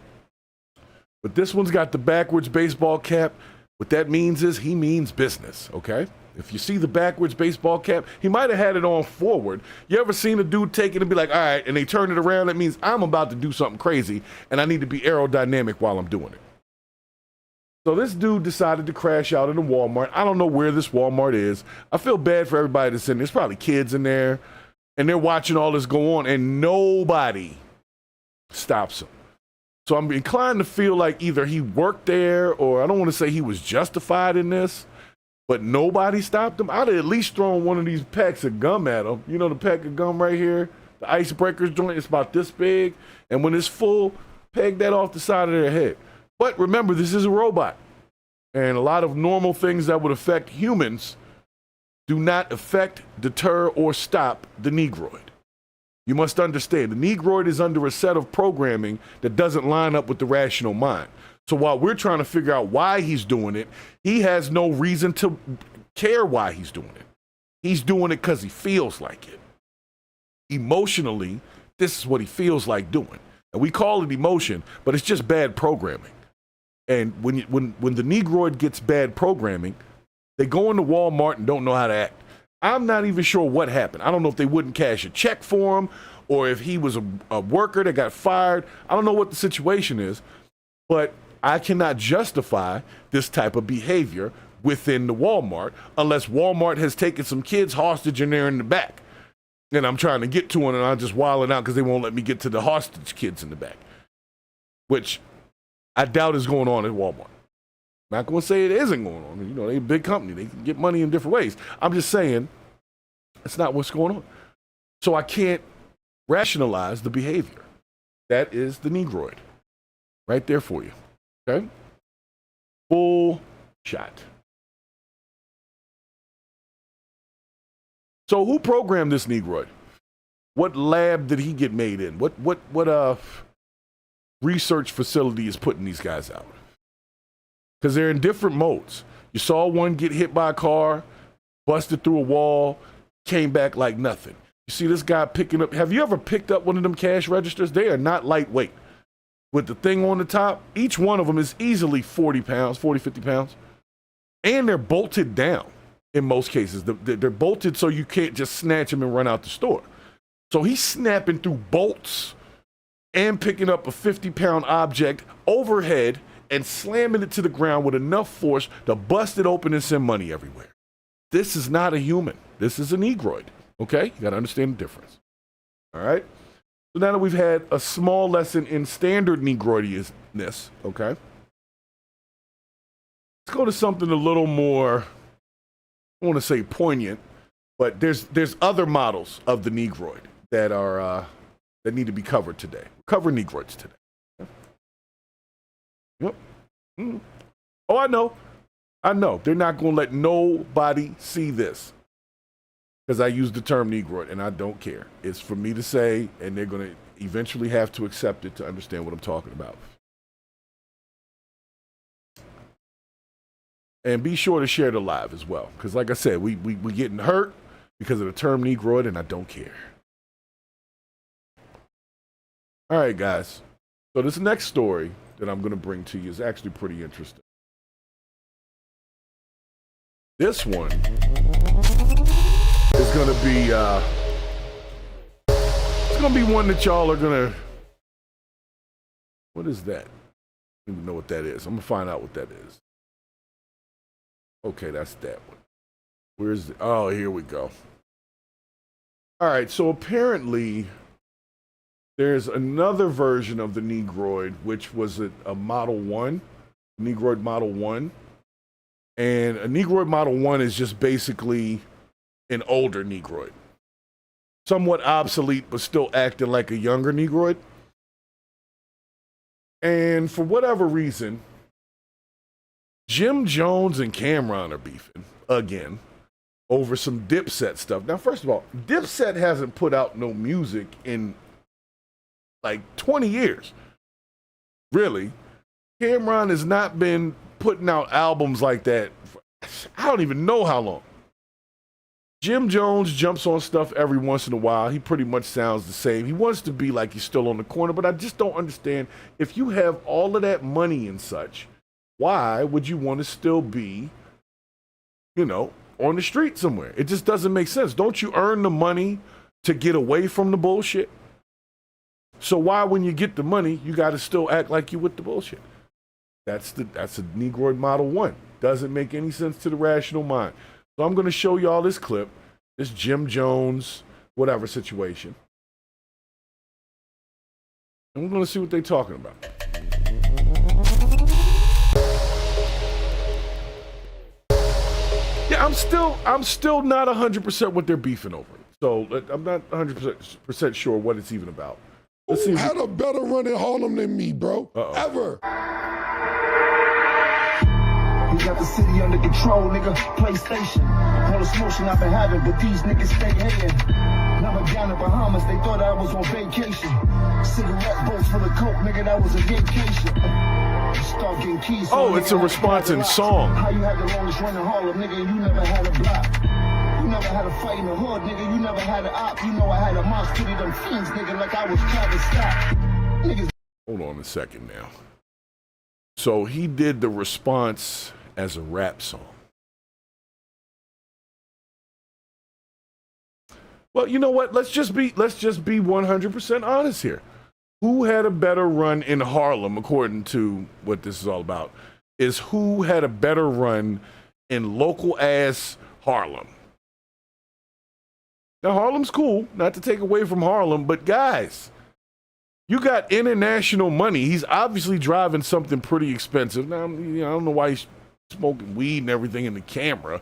Speaker 1: But this one's got the backwards baseball cap. What that means is he means business, okay? If you see the backwards baseball cap, he might have had it on forward. You ever seen a dude take it and be like, all right, and they turn it around? That means I'm about to do something crazy, and I need to be aerodynamic while I'm doing it. So this dude decided to crash out in a Walmart. I don't know where this Walmart is. I feel bad for everybody that's in there. There's probably kids in there, and they're watching all this go on, and nobody stops him. So I'm inclined to feel like either he worked there, or I don't want to say he was justified in this, but nobody stopped him. I'd have at least thrown one of these packs of gum at him. You know the pack of gum right here? The Icebreakers joint, it's about this big. And when it's full, peg that off the side of their head. But remember, this is a robot. And a lot of normal things that would affect humans do not affect, deter, or stop the Negroid. You must understand, the Negroid is under a set of programming that doesn't line up with the rational mind. So while we're trying to figure out why he's doing it, he has no reason to care why he's doing it. He's doing it because he feels like it. Emotionally, this is what he feels like doing. And we call it emotion, but it's just bad programming. And when the Negroid gets bad programming, they go into Walmart and don't know how to act. I'm not even sure what happened. I don't know if they wouldn't cash a check for him or if he was a worker that got fired. I don't know what the situation is, but I cannot justify this type of behavior within the Walmart unless Walmart has taken some kids hostage and they're in the back. And I'm trying to get to them and I'm just wilding out because they won't let me get to the hostage kids in the back, which I doubt is going on at Walmart. Not going to say it isn't going on. You know, they're a big company. They can get money in different ways. I'm just saying it's not what's going on. So I can't rationalize the behavior. That is the Negroid. Right there for you. Okay? Full shot. So who programmed this Negroid? What lab did he get made in? What research facility is putting these guys out? Because they're in different modes. You saw one get hit by a car, busted through a wall, came back like nothing. You see this guy picking up. Have you ever picked up one of them cash registers? They are not lightweight. With the thing on the top, each one of them is easily 40 pounds, 40, 50 pounds. And they're bolted down in most cases. They're bolted so you can't just snatch them and run out the store. So he's snapping through bolts and picking up a 50-pound object overhead and slamming it to the ground with enough force to bust it open and send money everywhere. This is not a human. This is a Negroid. Okay? You got to understand the difference. All right? So now that we've had a small lesson in standard Negroidness, okay? Let's go to something a little more, I want to say poignant, but there's other models of the Negroid that are that need to be covered today. Cover Negroids today. Yep. Mm. Oh, I know. They're not going to let nobody see this because I use the term Negroid, and I don't care. It's for me to say, and they're going to eventually have to accept it to understand what I'm talking about. And be sure to share the live as well, because like I said, we getting hurt because of the term Negroid, and I don't care. All right, guys. So this next story that I'm going to bring to you is actually pretty interesting. This one is going to be it's going to be one that y'all are going to. What is that? I don't even know what that is. I'm going to find out what that is. Okay, that's that one. Where's the, oh, here we go. All right, so apparently there's another version of the Negroid, which was a Model 1, Negroid Model 1. And a Negroid Model 1 is just basically an older Negroid. Somewhat obsolete, but still acting like a younger Negroid. And for whatever reason, Jim Jones and Cameron are beefing again over some Dipset stuff. Now, first of all, Dipset hasn't put out no music in like 20 years. Really. Cameron has not been putting out albums like that for, I don't even know how long. Jim Jones jumps on stuff every once in a while. He pretty much sounds the same. He wants to be like he's still on the corner, but I just don't understand. If you have all of that money and such, why would you want to still be, you know, on the street somewhere? It just doesn't make sense. Don't you earn the money to get away from the bullshit? So why, when you get the money, you got to still act like you with the bullshit? That's a Negroid Model 1. Doesn't make any sense to the rational mind. So I'm going to show y'all this clip, this Jim Jones, whatever situation. And we're going to see what they're talking about. Yeah, I'm still not 100% what they're beefing over. So I'm not 100% sure what it's even about. Let's see.
Speaker 9: Who had a better run in Harlem than me, bro? Ever.
Speaker 10: We got the city under control, nigga. PlayStation. All this motion I've been having, but these niggas stay hating. Never down in Bahamas, they thought I was on vacation. Cigarette boats for the coke, nigga, that was a vacation. Start getting keys.
Speaker 1: Oh, it's a response in song.
Speaker 10: How you had the longest run in Harlem, nigga, you never had a block. You never had a fight in the hood, nigga, you never had an op. You know I had a monster to them fiends, nigga, like I was trying to stop. Niggas.
Speaker 1: Hold on a second now. So he did the response as a rap song. Well, you know what? Let's just be 100% honest here. Who had a better run in Harlem, according to what this is all about, is who had a better run in local ass Harlem. Now, Harlem's cool, not to take away from Harlem, but guys, you got international money. He's obviously driving something pretty expensive. Now, I don't know why he's smoking weed and everything in the camera,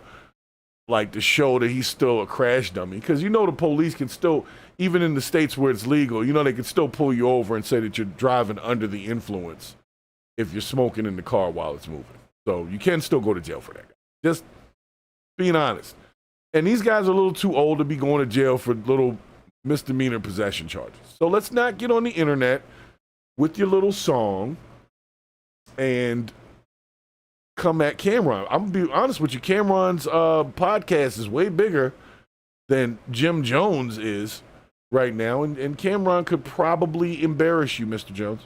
Speaker 1: like to show that he's still a crash dummy. Because the police can still, even in the states where it's legal, they can still pull you over and say that you're driving under the influence if you're smoking in the car while it's moving. So you can still go to jail for that. Just being honest. And these guys are a little too old to be going to jail for little misdemeanor possession charges. So let's not get on the internet with your little song and come at Cameron. I'm going to be honest with you. Cameron's podcast is way bigger than Jim Jones is right now. And Cameron could probably embarrass you, Mr. Jones.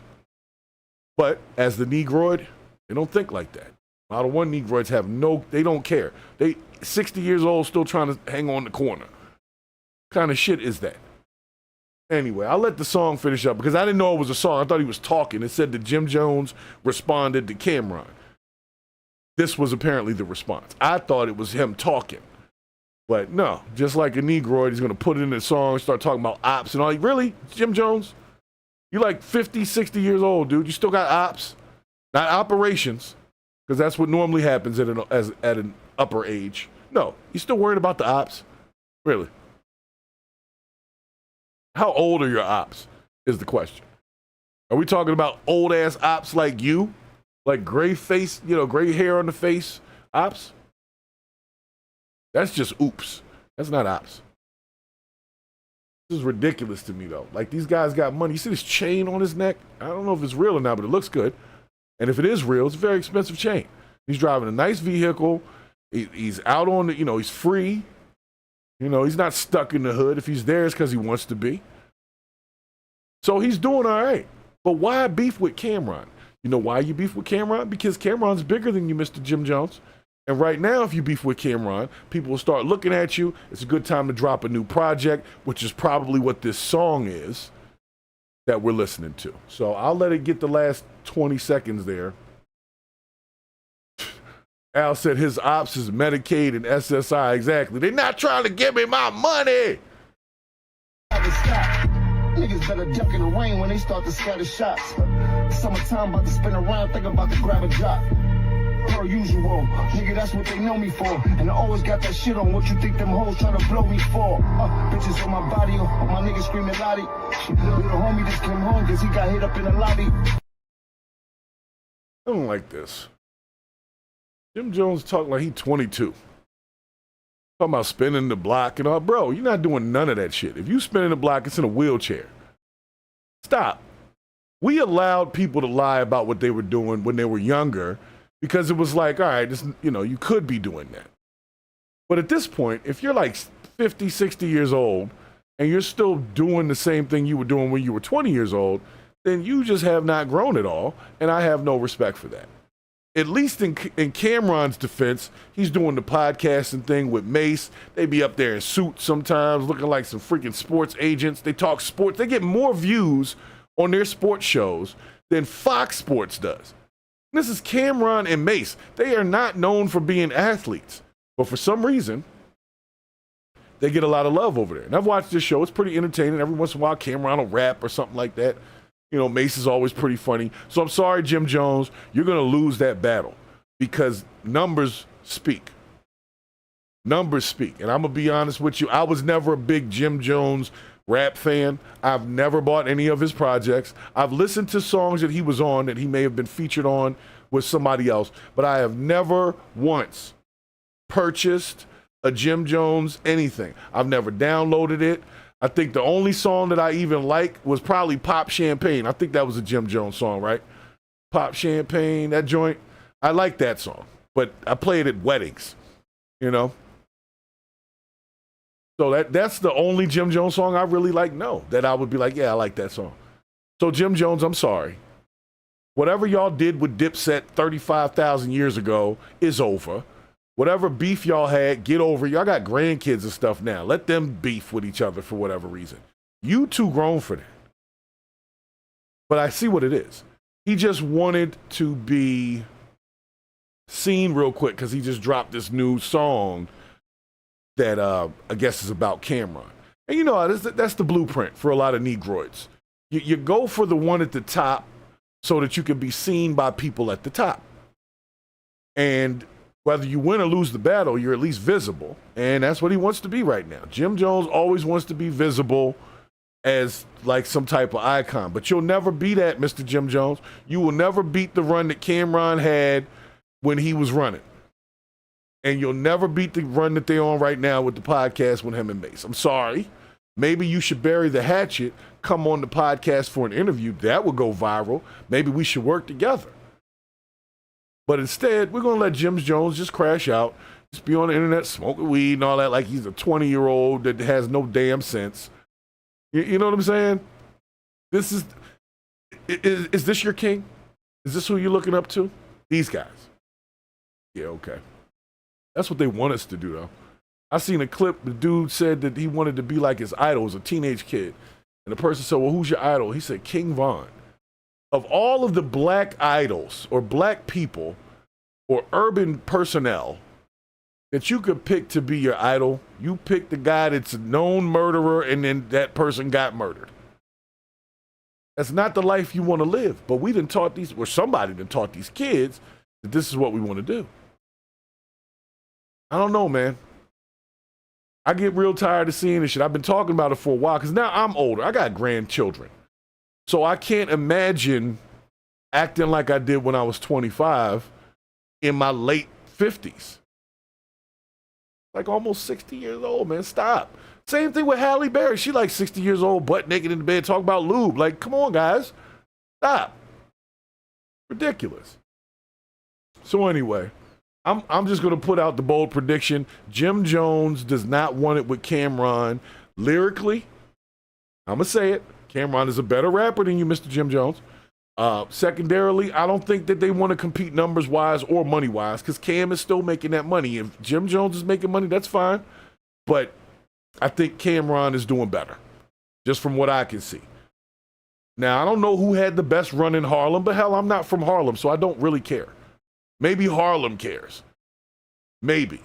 Speaker 1: But as the Negroid, they don't think like that. Model 1 Negroids they don't care. They 60 years old, still trying to hang on the corner. What kind of shit is that? Anyway, I'll let the song finish up because I didn't know it was a song. I thought he was talking. It said that Jim Jones responded to Cameron. This was apparently the response. I thought it was him talking. But no, just like a Negroid, he's going to put it in the song, start talking about ops and all. Really, Jim Jones? You're like 50, 60 years old, dude. You still got ops, not operations, because that's what normally happens at an upper age. No, you still worried about the ops? Really? How old are your ops is the question. Are we talking about old-ass ops like you? Like gray face, gray hair on the face ops? That's just oops. That's not ops. This is ridiculous to me, though. Like, these guys got money. You see this chain on his neck? I don't know if it's real or not, but it looks good. And if it is real, it's a very expensive chain. He's driving a nice vehicle. He's out on the, he's free. He's not stuck in the hood. If he's there, it's because he wants to be. So he's doing all right. But why beef with Cameron? You know why you beef with Cameron? Because Cameron's bigger than you, Mr. Jim Jones. And right now, if you beef with Cameron, people will start looking at you. It's a good time to drop a new project, which is probably what this song is that we're listening to. So I'll let it get the last 20 seconds there. Al said his ops is Medicaid and SSI. Exactly. They're not trying to give me my money.
Speaker 10: Niggas better duck in the rain when they start to scatter shots. Summertime about to spin around, think about to grab a drop. Per usual, nigga, that's what they know me for. And I always got that shit on. What you think them hoes trying to blow me for? Bitches on my body, on my niggas screaming Lottie. Little homie just came home cause he got hit up in the lobby.
Speaker 1: I don't like this. Jim Jones talking like he 22. Talking about spinning the block and all. Bro, you're not doing none of that shit. If you spinning the block, it's in a wheelchair. Stop. We allowed people to lie about what they were doing when they were younger because it was like, all right, this, you could be doing that. But at this point, if you're like 50, 60 years old and you're still doing the same thing you were doing when you were 20 years old, then you just have not grown at all, and I have no respect for that. At least in Cameron's defense, he's doing the podcasting thing with Mace. They be up there in suits sometimes, looking like some freaking sports agents. They talk sports. They get more views on their sports shows than Fox Sports does. This is Cameron and Mace. They are not known for being athletes, but for some reason, they get a lot of love over there. And I've watched this show. It's pretty entertaining. Every once in a while, Cameron will rap or something like that. Mace is always pretty funny. So I'm sorry, Jim Jones, you're going to lose that battle because numbers speak. Numbers speak. And I'm going to be honest with you. I was never a big Jim Jones rap fan. I've never bought any of his projects. I've listened to songs that he was on that he may have been featured on with somebody else, but I have never once purchased a Jim Jones anything. I've never downloaded it. I think the only song that I even like was probably Pop Champagne. I think that was a Jim Jones song, right? Pop Champagne, that joint. I like that song, but I play it at weddings, So that's the only Jim Jones song I really like, that I would be like, yeah, I like that song. So Jim Jones, I'm sorry. Whatever y'all did with Dipset 35,000 years ago is over. Whatever beef y'all had, get over. Y'all got grandkids and stuff now. Let them beef with each other for whatever reason. You too grown for that. But I see what it is. He just wanted to be seen real quick because he just dropped this new song that I guess is about Cameron. And you know, that's the blueprint for a lot of Negroids. You go for the one at the top so that you can be seen by people at the top. And whether you win or lose the battle, you're at least visible. And that's what he wants to be right now. Jim Jones always wants to be visible as like some type of icon. But you'll never be that, Mr. Jim Jones. You will never beat the run that Cameron had when he was running. And you'll never beat the run that they're on right now with the podcast with him and Mace. I'm sorry. Maybe you should bury the hatchet, come on the podcast for an interview. That would go viral. Maybe we should work together. But instead, we're going to let Jim Jones just crash out, just be on the internet smoking weed and all that like he's a 20-year-old that has no damn sense. You know what I'm saying? This is this your king? Is this who you're looking up to? These guys. Yeah, okay. That's what they want us to do, though. I seen a clip, the dude said that he wanted to be like his idol as a teenage kid. And the person said, well, who's your idol? He said, King Von. Of all of the black idols or black people or urban personnel that you could pick to be your idol, you pick the guy that's a known murderer and then that person got murdered. That's not the life you want to live. But we done taught these, or somebody done taught these kids that this is what we want to do. I don't know, man. I get real tired of seeing this shit. I've been talking about it for a while because now I'm older. I got grandchildren. So I can't imagine acting like I did when I was 25 in my late 50s. Like almost 60 years old, man. Stop. Same thing with Halle Berry. She like 60 years old, butt naked in the bed, talking about lube. Like, come on, guys. Stop. Ridiculous. So anyway, I'm just going to put out the bold prediction. Jim Jones does not want it with Cameron. Lyrically, I'm going to say it. Cameron is a better rapper than you, Mr. Jim Jones. Secondarily, I don't think that they want to compete numbers-wise or money-wise because Cam is still making that money. If Jim Jones is making money, that's fine. But I think Cameron is doing better, just from what I can see. Now, I don't know who had the best run in Harlem, but hell, I'm not from Harlem, so I don't really care. Maybe Harlem cares. Maybe.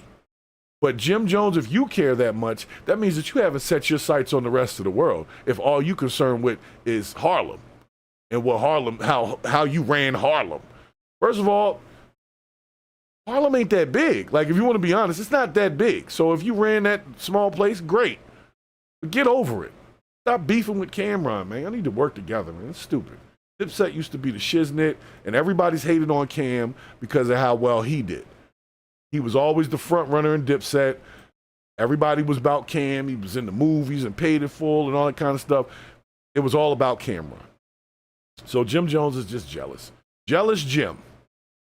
Speaker 1: But Jim Jones, if you care that much, that means that you haven't set your sights on the rest of the world. If all you concerned with is Harlem and what Harlem, how you ran Harlem. First of all, Harlem ain't that big. Like, if you want to be honest, it's not that big. So if you ran that small place, great. But get over it. Stop beefing with Cameron, man. I need to work together, man. It's stupid. Dipset used to be the shiznit, and everybody's hated on Cam because of how well he did. He was always the front runner in Dipset. Everybody was about Cam. He was in the movies and paid in full and all that kind of stuff. It was all about Cameron. So Jim Jones is just jealous. Jealous Jim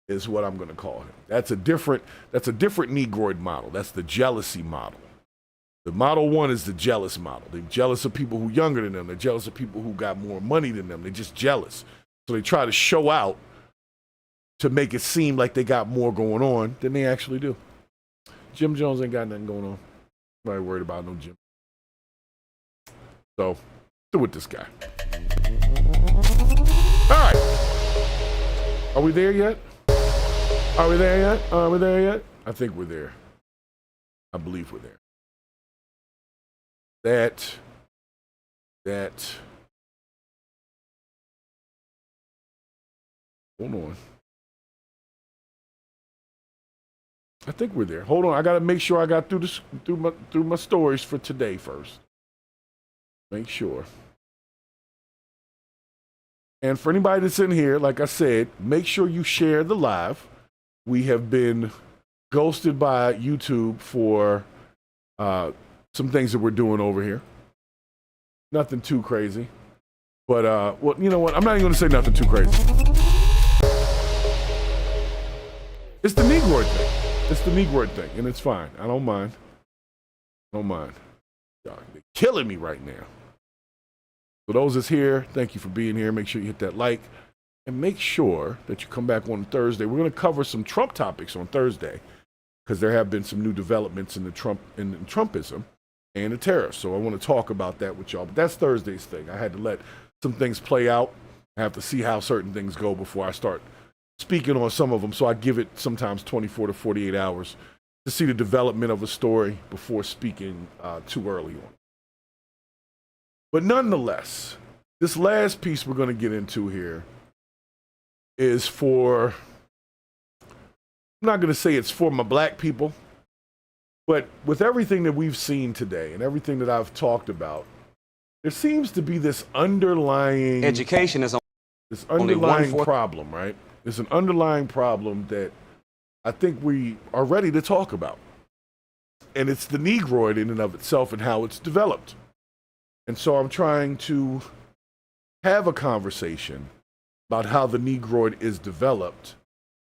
Speaker 1: is what I'm going to call him. That's a different Negroid model. That's the jealousy model. The model one is the jealous model. They're jealous of people who are younger than them. They're jealous of people who got more money than them. They're just jealous. So they try to show out to make it seem like they got more going on than they actually do. Jim Jones ain't got nothing going on. Nobody worried about no Jim. So, do with this guy. All right. Are we there yet? Are we there yet? Are we there yet? I think we're there. I believe we're there. Hold on. I think we're there. Hold on. I got to make sure I got through my stories for today first. Make sure. And for anybody that's in here, like I said, make sure you share the live. We have been ghosted by YouTube for some things that we're doing over here. Nothing too crazy. But, well, you know what? I'm not even going to say nothing too crazy. It's the Negroid thing. It's the Negroid thing, and it's fine. I don't mind. I don't mind. They're killing me right now. For those that's here, thank you for being here. Make sure you hit that like And make sure that you come back on Thursday. We're going to cover some Trump topics on Thursday because there have been some new developments in the Trumpism and the tariffs. So I want to talk about that with y'all. But that's Thursday's thing. I had to let some things play out. I have to see how certain things go before I start speaking on some of them. So I give it sometimes 24 to 48 hours to see the development of a story before speaking too early on. But nonetheless, this last piece we're going to get into here is for, I'm not going to say it's for my black people, but with everything that we've seen today and everything that I've talked about, there seems to be this underlying
Speaker 11: education is
Speaker 1: this underlying problem, right? There's an underlying problem that I think we are ready to talk about. And it's the Negroid in and of itself and how it's developed. And so I'm trying to have a conversation about how the Negroid is developed.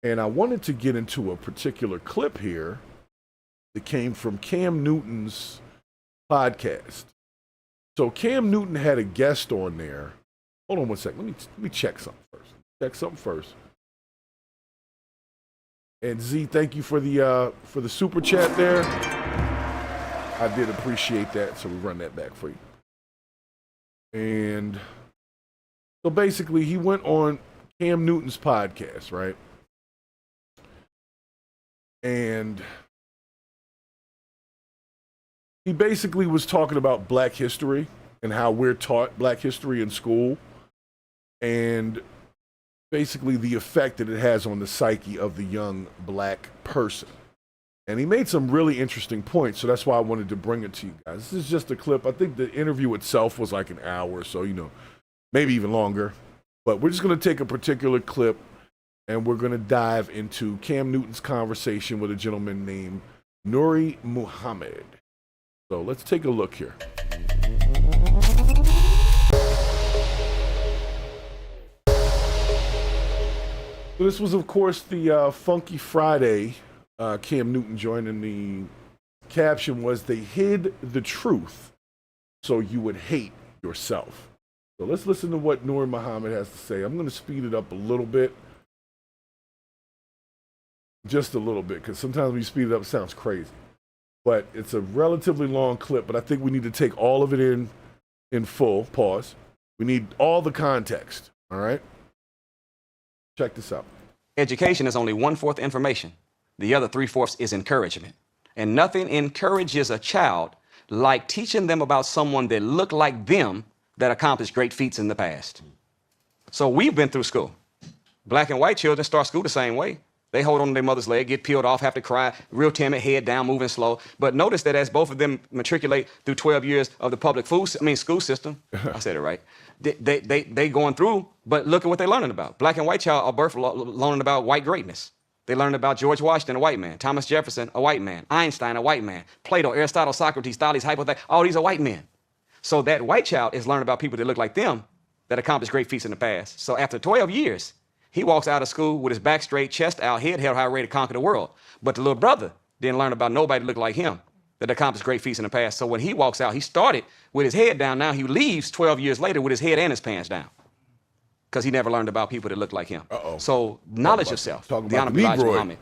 Speaker 1: And I wanted to get into a particular clip here that came from Cam Newton's podcast. So Cam Newton had a guest on there. Hold on one second. Let me check something first. And Z, thank you for the super chat there. I did appreciate that, so we run that back for you. And so basically, he went on Cam Newton's podcast, right? And he basically was talking about black history and how we're taught black history in school and basically the effect that it has on the psyche of the young black person. And he made some really interesting points, so that's why I wanted to bring it to you guys. This is just a clip. I think the interview itself was like an hour, so, maybe even longer. But we're just going to take a particular clip, and we're going to dive into Cam Newton's conversation with a gentleman named Nuri Muhammad. So let's take a look here. So this was, of course, the Funky Friday Cam Newton joined, and the caption was, "They hid the truth so you would hate yourself." So let's listen to what Nuri Muhammad has to say. I'm going to speed it up a little bit. Just a little bit, because sometimes when you speed it up, it sounds crazy. But it's a relatively long clip, but I think we need to take all of it in full. Pause. We need all the context, all right? Check this out.
Speaker 11: Education is only 1/4 information. The other 3/4 is encouragement. And nothing encourages a child like teaching them about someone that looked like them that accomplished great feats in the past. So we've been through school. Black and white children start school the same way. They hold on to their mother's leg, get peeled off, have to cry, real timid, head down, moving slow. But notice that as both of them matriculate through 12 years of the school system, I said it right, they going through, but look at what they're learning about. Black and white child are birth learning about white greatness. They learned about George Washington, a white man, Thomas Jefferson, a white man, Einstein, a white man, Plato, Aristotle, Socrates, Thales, Hypothetical, all these are white men. So that white child is learning about people that look like them that accomplished great feats in the past. So after 12 years, he walks out of school with his back straight, chest out, head held high, ready to conquer the world. But the little brother didn't learn about nobody that looked like him that accomplished great feats in the past. So when he walks out, he started with his head down. Now he leaves 12 years later with his head and his pants down because he never learned about people that looked like him. So knowledge of self, the Honorable Elijah Muhammad,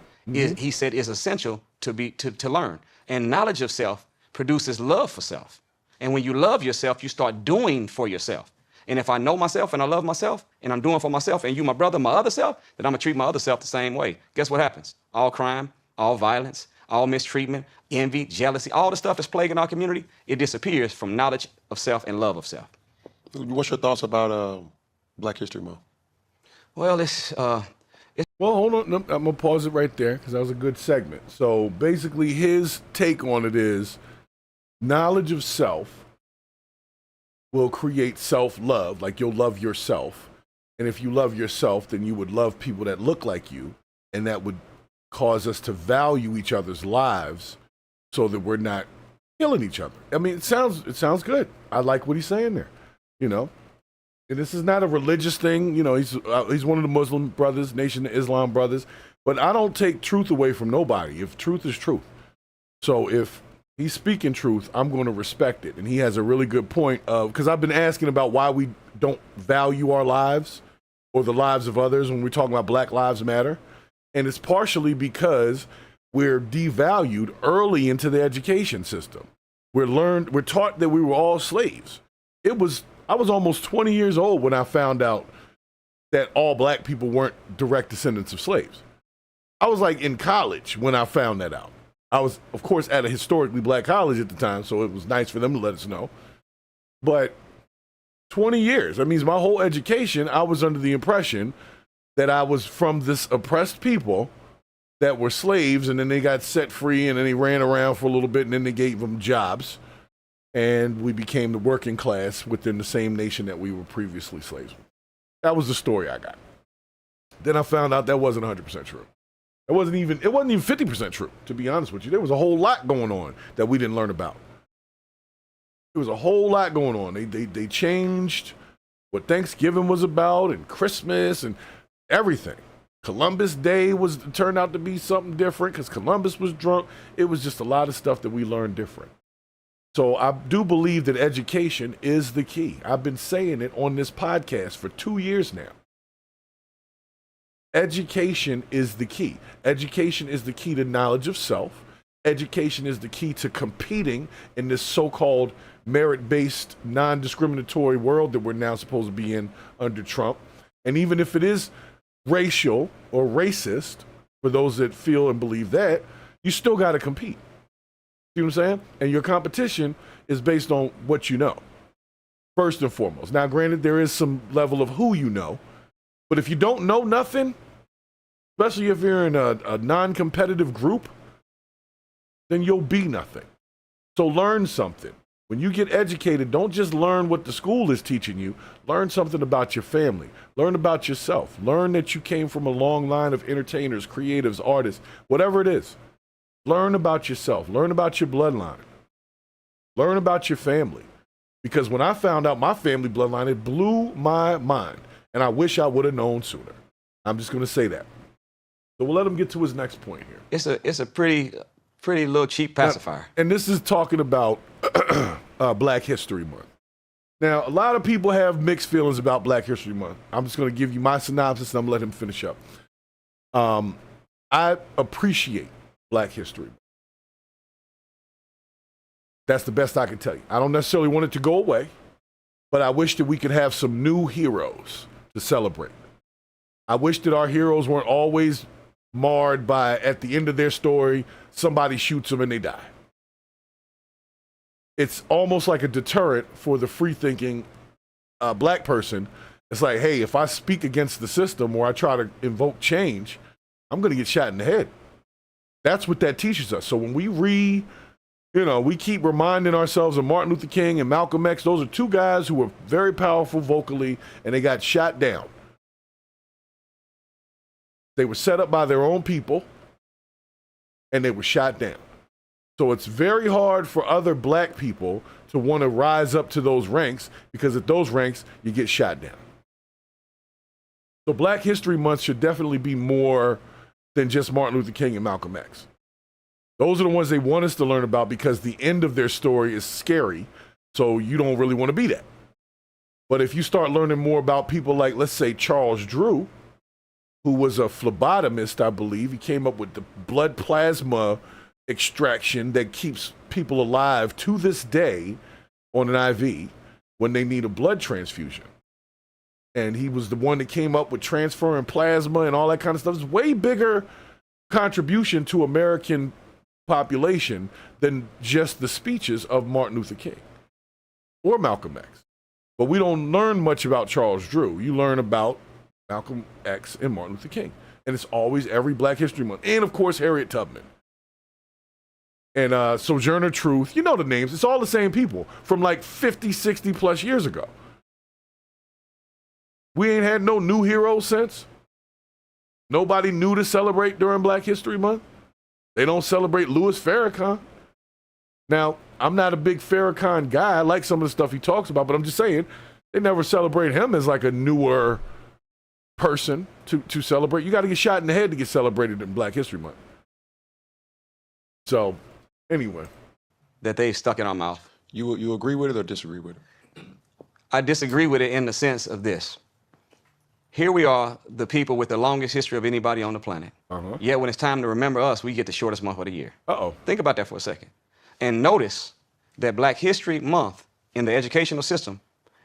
Speaker 11: he said, is essential to learn. And knowledge of self produces love for self. And when you love yourself, you start doing for yourself. And if I know myself and I love myself and I'm doing for myself and you, my brother, my other self, then I'm going to treat my other self the same way. Guess what happens? All crime, all violence, all mistreatment, envy, jealousy, all the stuff that's plaguing our community, it disappears from knowledge of self and love of self.
Speaker 12: What's your thoughts about Black History Month?
Speaker 11: Well,
Speaker 1: well, hold on. I'm going to pause it right there because that was a good segment. So basically his take on it is knowledge of self will create self-love, like you'll love yourself. And if you love yourself, then you would love people that look like you, and that would cause us to value each other's lives so that we're not killing each other. I mean, it sounds good. I like what he's saying there, And this is not a religious thing. He's one of the Muslim brothers, Nation of Islam brothers, but I don't take truth away from nobody if truth is truth. So if he's speaking truth, I'm going to respect it. And he has a really good point because I've been asking about why we don't value our lives or the lives of others when we're talking about Black Lives Matter. And it's partially because we're devalued early into the education system. We're taught that we were all slaves. I was almost 20 years old when I found out that all Black people weren't direct descendants of slaves. I was like in college when I found that out. I was, of course, at a historically Black college at the time, so it was nice for them to let us know. But 20 years, that means my whole education, I was under the impression that I was from this oppressed people that were slaves, and then they got set free, and then they ran around for a little bit, and then they gave them jobs, and we became the working class within the same nation that we were previously slaves. That was the story I got. Then I found out that wasn't 100% true. It wasn't even 50% true, to be honest with you. There was a whole lot going on that we didn't learn about. There was a whole lot going on. They changed what Thanksgiving was about and Christmas and everything. Columbus Day turned out to be something different because Columbus was drunk. It was just a lot of stuff that we learned different. So I do believe that education is the key. I've been saying it on this podcast for 2 years now. Education is the key. Education is the key to knowledge of self. Education is the key to competing in this so-called merit-based, non-discriminatory world that we're now supposed to be in under Trump. And even if it is racial or racist, for those that feel and believe that, you still got to compete. See what I'm saying? And your competition is based on what you know, first and foremost. Now, granted, there is some level of who you know, but if you don't know nothing, especially if you're in a non-competitive group, then you'll be nothing. So learn something. When you get educated, don't just learn what the school is teaching you. Learn something about your family. Learn about yourself. Learn that you came from a long line of entertainers, creatives, artists, whatever it is. Learn about yourself. Learn about your bloodline. Learn about your family. Because when I found out my family bloodline, it blew my mind. And I wish I would have known sooner. I'm just going to say that. So we'll let him get to his next point here.
Speaker 11: It's a pretty little cheap pacifier.
Speaker 1: And this is talking about Black History Month. Now, a lot of people have mixed feelings about Black History Month. I'm just going to give you my synopsis and I'm going to let him finish up. I appreciate Black History Month. That's the best I can tell you. I don't necessarily want it to go away, but I wish that we could have some new heroes to celebrate. I wish that our heroes weren't always marred by, at the end of their story, somebody shoots them and they die. It's almost like a deterrent for the free-thinking Black person. It's like, hey, if I speak against the system or I try to invoke change, I'm going to get shot in the head. That's what that teaches us. So when we keep reminding ourselves of Martin Luther King and Malcolm X. Those are two guys who were very powerful vocally, and they got shot down. They were set up by their own people, and they were shot down. So it's very hard for other Black people to want to rise up to those ranks, because at those ranks, you get shot down. So Black History Month should definitely be more than just Martin Luther King and Malcolm X. Those are the ones they want us to learn about because the end of their story is scary, so you don't really want to be that. But if you start learning more about people like, let's say, Charles Drew, who was a phlebotomist, I believe. He came up with the blood plasma extraction that keeps people alive to this day on an IV when they need a blood transfusion. And he was the one that came up with transferring plasma and all that kind of stuff. It's way bigger contribution to American population than just the speeches of Martin Luther King or Malcolm X. But we don't learn much about Charles Drew. You learn about Malcolm X and Martin Luther King. And it's always every Black History Month. And, of course, Harriet Tubman. And Sojourner Truth. You know the names. It's all the same people from like 50, 60 plus years ago. We ain't had no new heroes since. Nobody new to celebrate during Black History Month. They don't celebrate Louis Farrakhan. Now, I'm not a big Farrakhan guy. I like some of the stuff he talks about, but I'm just saying they never celebrate him as like a newer person to celebrate. You got to get shot in the head to get celebrated in Black History Month. So, anyway.
Speaker 11: That they stuck in our mouth.
Speaker 12: You agree with it or disagree with it?
Speaker 11: I disagree with it in the sense of this. Here we are, the people with the longest history of anybody on the planet. Yet when it's time to remember us, we get the shortest month of the year. Think about that for a second. And notice that Black History Month in the educational system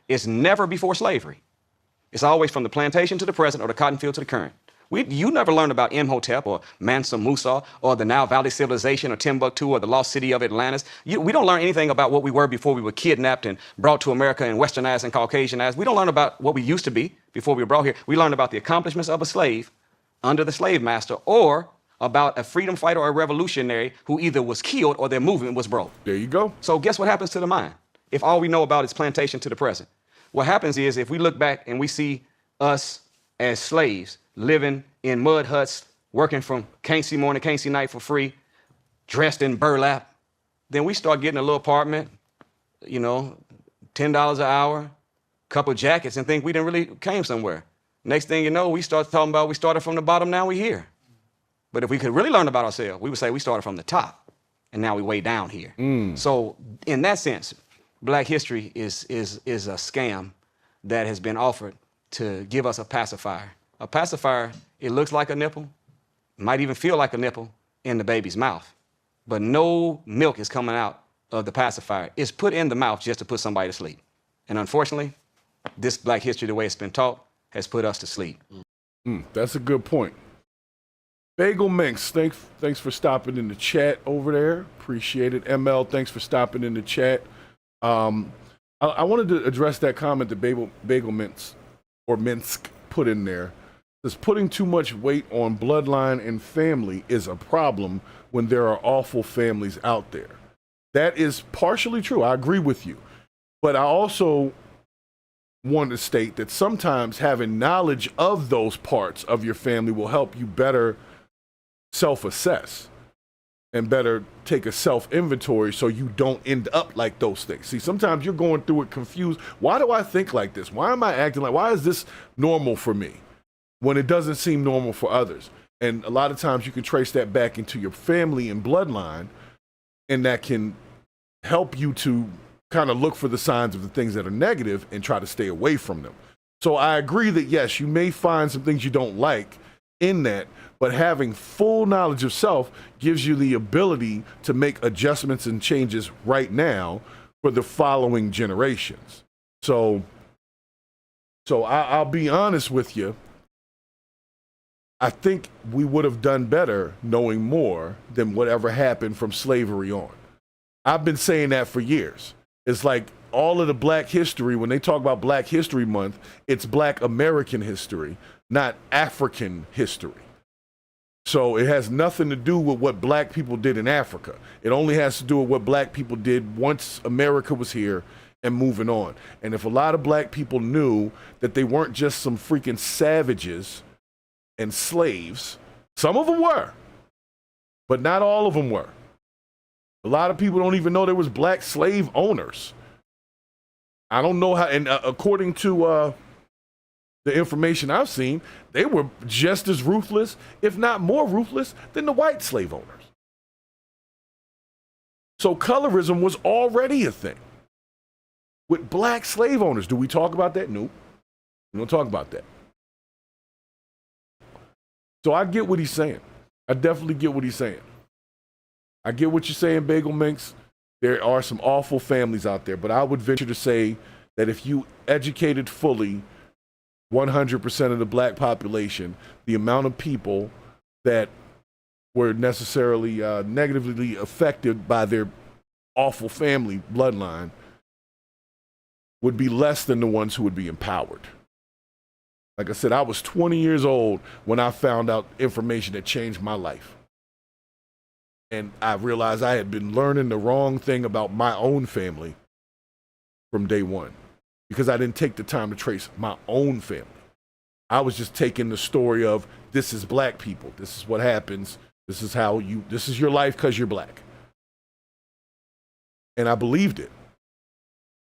Speaker 11: is never before slavery. It's always from the plantation to the present or the cotton field to the current. You never learned about Imhotep or Mansa Musa or the Nile Valley Civilization or Timbuktu or the lost city of Atlantis. We don't learn anything about what we were before we were kidnapped and brought to America and westernized and Caucasianized. We don't learn about what we used to be before we were brought here. We learn about the accomplishments of a slave under the slave master or about a freedom fighter or a revolutionary who either was killed or their movement was broke.
Speaker 1: There you go.
Speaker 11: So guess what happens to the mind if all we know about is plantation to the present? What happens is if we look back and we see us as slaves living in mud huts, working from can't see morning, can't see night for free, dressed in burlap, then we start getting a little apartment, you know, $10 an hour, couple jackets, and think we didn't really came somewhere. Next thing you know, we start talking about we started from the bottom, now we're here. But if we could really learn about ourselves, we would say we started from the top, and now we're way down here. So in that sense, Black history is a scam that has been offered to give us a pacifier. A pacifier, it looks like a nipple, might even feel like a nipple in the baby's mouth, but no milk is coming out of the pacifier. It's put in the mouth just to put somebody to sleep. And unfortunately, this Black history, the way it's been taught, has put us to sleep.
Speaker 1: That's a good point. Bagel Minx, thanks for stopping in the chat over there. Appreciate it. ML, thanks for stopping in the chat. I wanted to address that comment that Bagel Minx or Minsk put in there. Says putting too much weight on bloodline and family is a problem when there are awful families out there. That is partially true. I agree with you. But I also want to state that sometimes having knowledge of those parts of your family will help you better self-assess and better take a self-inventory so you don't end up like those things. See, sometimes you're going through it confused. Why do I think like this? Why am I acting like, why is this normal for me when it doesn't seem normal for others? And a lot of times you can trace that back into your family and bloodline, and that can help you to kind of look for the signs of the things that are negative and try to stay away from them. So I agree that yes, you may find some things you don't like in that, but having full knowledge of self gives you the ability to make adjustments and changes right now for the following generations. So I'll be honest with you. I think we would have done better knowing more than whatever happened from slavery on. I've been saying that for years. It's like all of the Black history, when they talk about Black History Month, it's Black American history, not African history. So it has nothing to do with what Black people did in Africa. It only has to do with what Black people did once America was here and moving on. And if a lot of Black people knew that they weren't just some freaking savages and slaves, some of them were, but not all of them were. A lot of people don't even know there was Black slave owners. I don't know how, and according to the information I've seen, they were just as ruthless, if not more ruthless, than the white slave owners. So colorism was already a thing with Black slave owners. Do we talk about that? Nope. We don't talk about that. So I get what he's saying. I definitely get what he's saying. I get what you're saying, Bagel Minx. There are some awful families out there, but I would venture to say that if you educated fully 100% of the Black population, the amount of people that were necessarily negatively affected by their awful family bloodline would be less than the ones who would be empowered. Like I said, I was 20 years old when I found out information that changed my life. And I realized I had been learning the wrong thing about my own family from day one because I didn't take the time to trace my own family. I was just taking the story of this is Black people. This is what happens. This is your life because you're Black. And I believed it.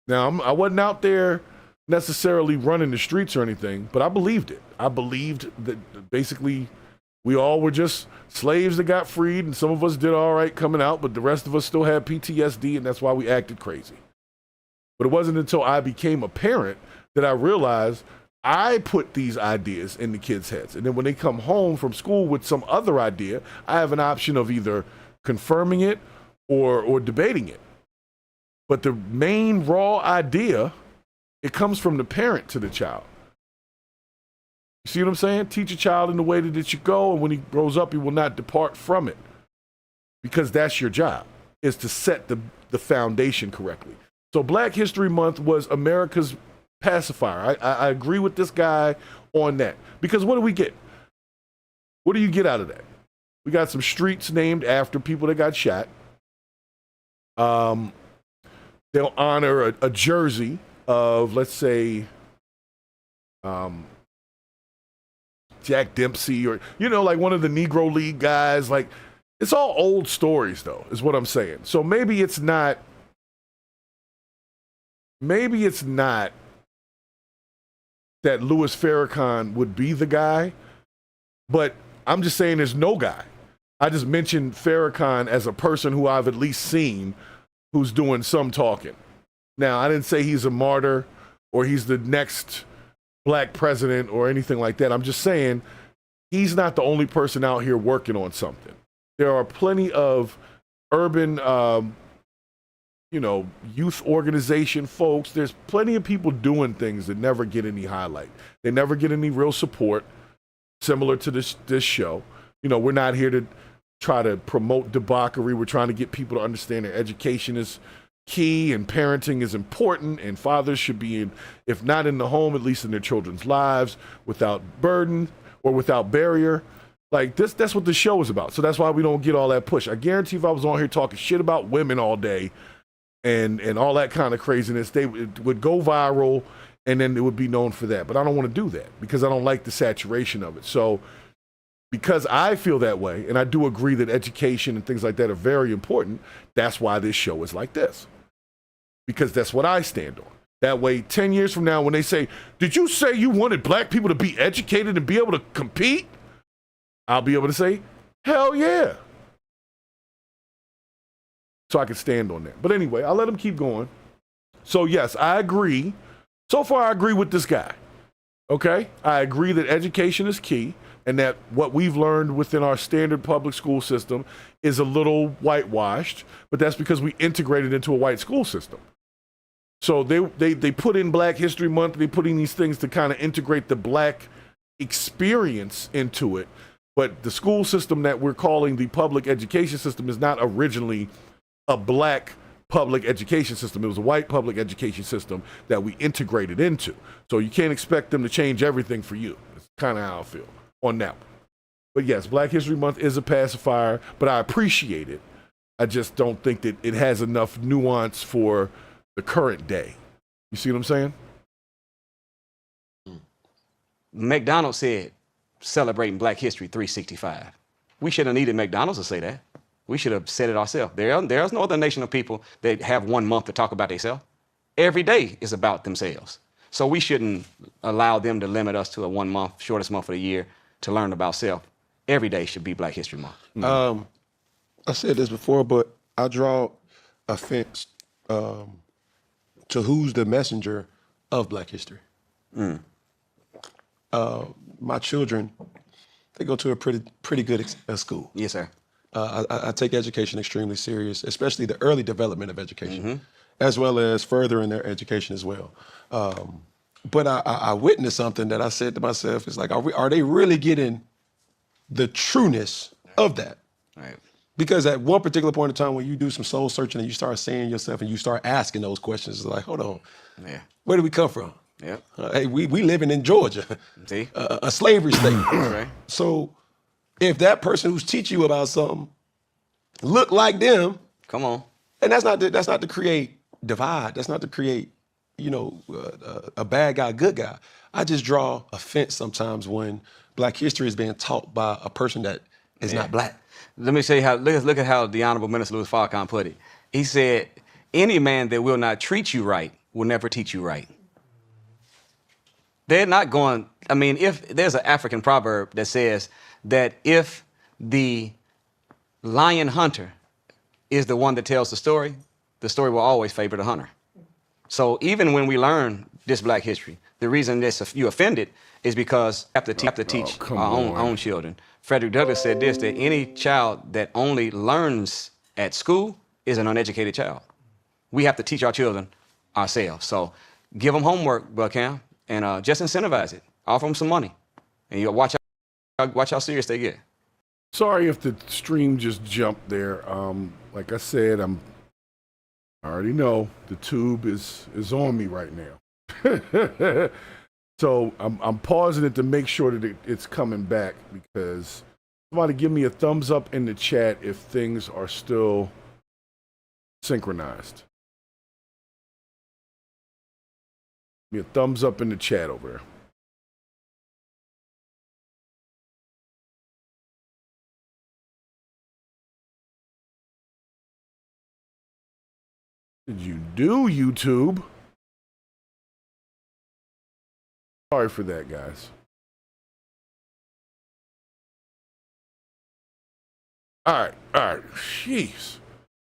Speaker 1: Now, I wasn't out there necessarily running the streets or anything, but I believed it. I believed that basically we all were just slaves that got freed, and some of us did all right coming out, but the rest of us still had PTSD, and that's why we acted crazy. But it wasn't until I became a parent that I realized I put these ideas in the kids' heads. And then when they come home from school with some other idea, I have an option of either confirming it or debating it. But the main raw idea, it comes from the parent to the child. You see what I'm saying? Teach a child in the way that it should go, and when he grows up, he will not depart from it. Because that's your job, is to set the foundation correctly. So Black History Month was America's pacifier. I agree with this guy on that. Because what do we get? What do you get out of that? We got some streets named after people that got shot. They'll honor a jersey of, let's say, Jack Dempsey, or, you know, like one of the Negro League guys. Like, it's all old stories, though, is what I'm saying. So maybe it's not that Louis Farrakhan would be the guy, but I'm just saying there's no guy. I just mentioned Farrakhan as a person who I've at least seen who's doing some talking. Now, I didn't say he's a martyr or he's the next black president or anything like that. I'm just saying he's not the only person out here working on something. There are plenty of urban, youth organization folks. There's plenty of people doing things that never get any highlight. They never get any real support, similar to this show. You know, we're not here to try to promote debauchery. We're trying to get people to understand that education is key and parenting is important, and fathers should be in, if not in the home, at least in their children's lives, without burden or without barrier. Like this, that's what the show is about. So that's why we don't get all that push. I guarantee if I was on here talking shit about women all day and all that kind of craziness, it would go viral and then it would be known for that. But I don't want to do that because I don't like the saturation of it. So because I feel that way, and I do agree that education and things like that are very important, that's why this show is like this. Because that's what I stand on. That way, 10 years from now, when they say, did you say you wanted black people to be educated and be able to compete? I'll be able to say, hell yeah. So I can stand on that. But anyway, I'll let him keep going. So yes, I agree. So far, I agree with this guy. Okay? I agree that education is key and that what we've learned within our standard public school system is a little whitewashed, but that's because we integrated into a white school system. So they put in Black History Month, they put in these things to kind of integrate the black experience into it. But the school system that we're calling the public education system is not originally a black public education system. It was a white public education system that we integrated into. So you can't expect them to change everything for you. It's kind of how I feel on that one. But yes, Black History Month is a pacifier, but I appreciate it. I just don't think that it has enough nuance for the current day. You see what I'm saying?
Speaker 11: McDonald's said, celebrating Black History 365. We shouldn't have needed McDonald's to say that. We should have said it ourselves. There's no other nation of people that have 1 month to talk about themselves. Every day is about themselves. So we shouldn't allow them to limit us to a 1 month, shortest month of the year, to learn about self. Every day should be Black History Month.
Speaker 12: I said this before, but I draw a fence to who's the messenger of Black history. My children, they go to a pretty good school.
Speaker 11: Yes, sir.
Speaker 12: I take education extremely serious, especially the early development of education, as well as furthering their education as well. But I witnessed something that I said to myself, it's like, are they really getting the trueness of that?
Speaker 11: Right.
Speaker 12: Because at one particular point in time when you do some soul searching and you start saying yourself and you start asking those questions, it's like, hold on, where do we come from?
Speaker 11: Yep.
Speaker 12: Hey, we living in Georgia,
Speaker 11: see,
Speaker 12: a slavery state.
Speaker 11: Right.
Speaker 12: So if that person who's teaching you about something look like them,
Speaker 11: come on,
Speaker 12: and that's not to create divide. That's not to create, a bad guy, good guy. I just draw a fence sometimes when Black history is being taught by a person that is not black.
Speaker 11: Let me say look at how the Honorable Minister Louis Farrakhan put it. He said, any man that will not treat you right will never teach you right. They're not going, if there's an African proverb that says that if the lion hunter is the one that tells the story will always favor the hunter. So even when we learn this Black history, The reason you offended is because we have to teach our own children. Frederick Douglass said this, that any child that only learns at school is an uneducated child. We have to teach our children ourselves. So give them homework, Buckham, and just incentivize it. Offer them some money. And you watch how serious they get.
Speaker 1: Sorry if the stream just jumped there. Like I said, I already know the tube is on me right now. So I'm pausing it to make sure that it's coming back, because somebody give me a thumbs up in the chat if things are still synchronized. Give me a thumbs up in the chat over there. Did you do, YouTube? Sorry for that, guys. All right. Jeez.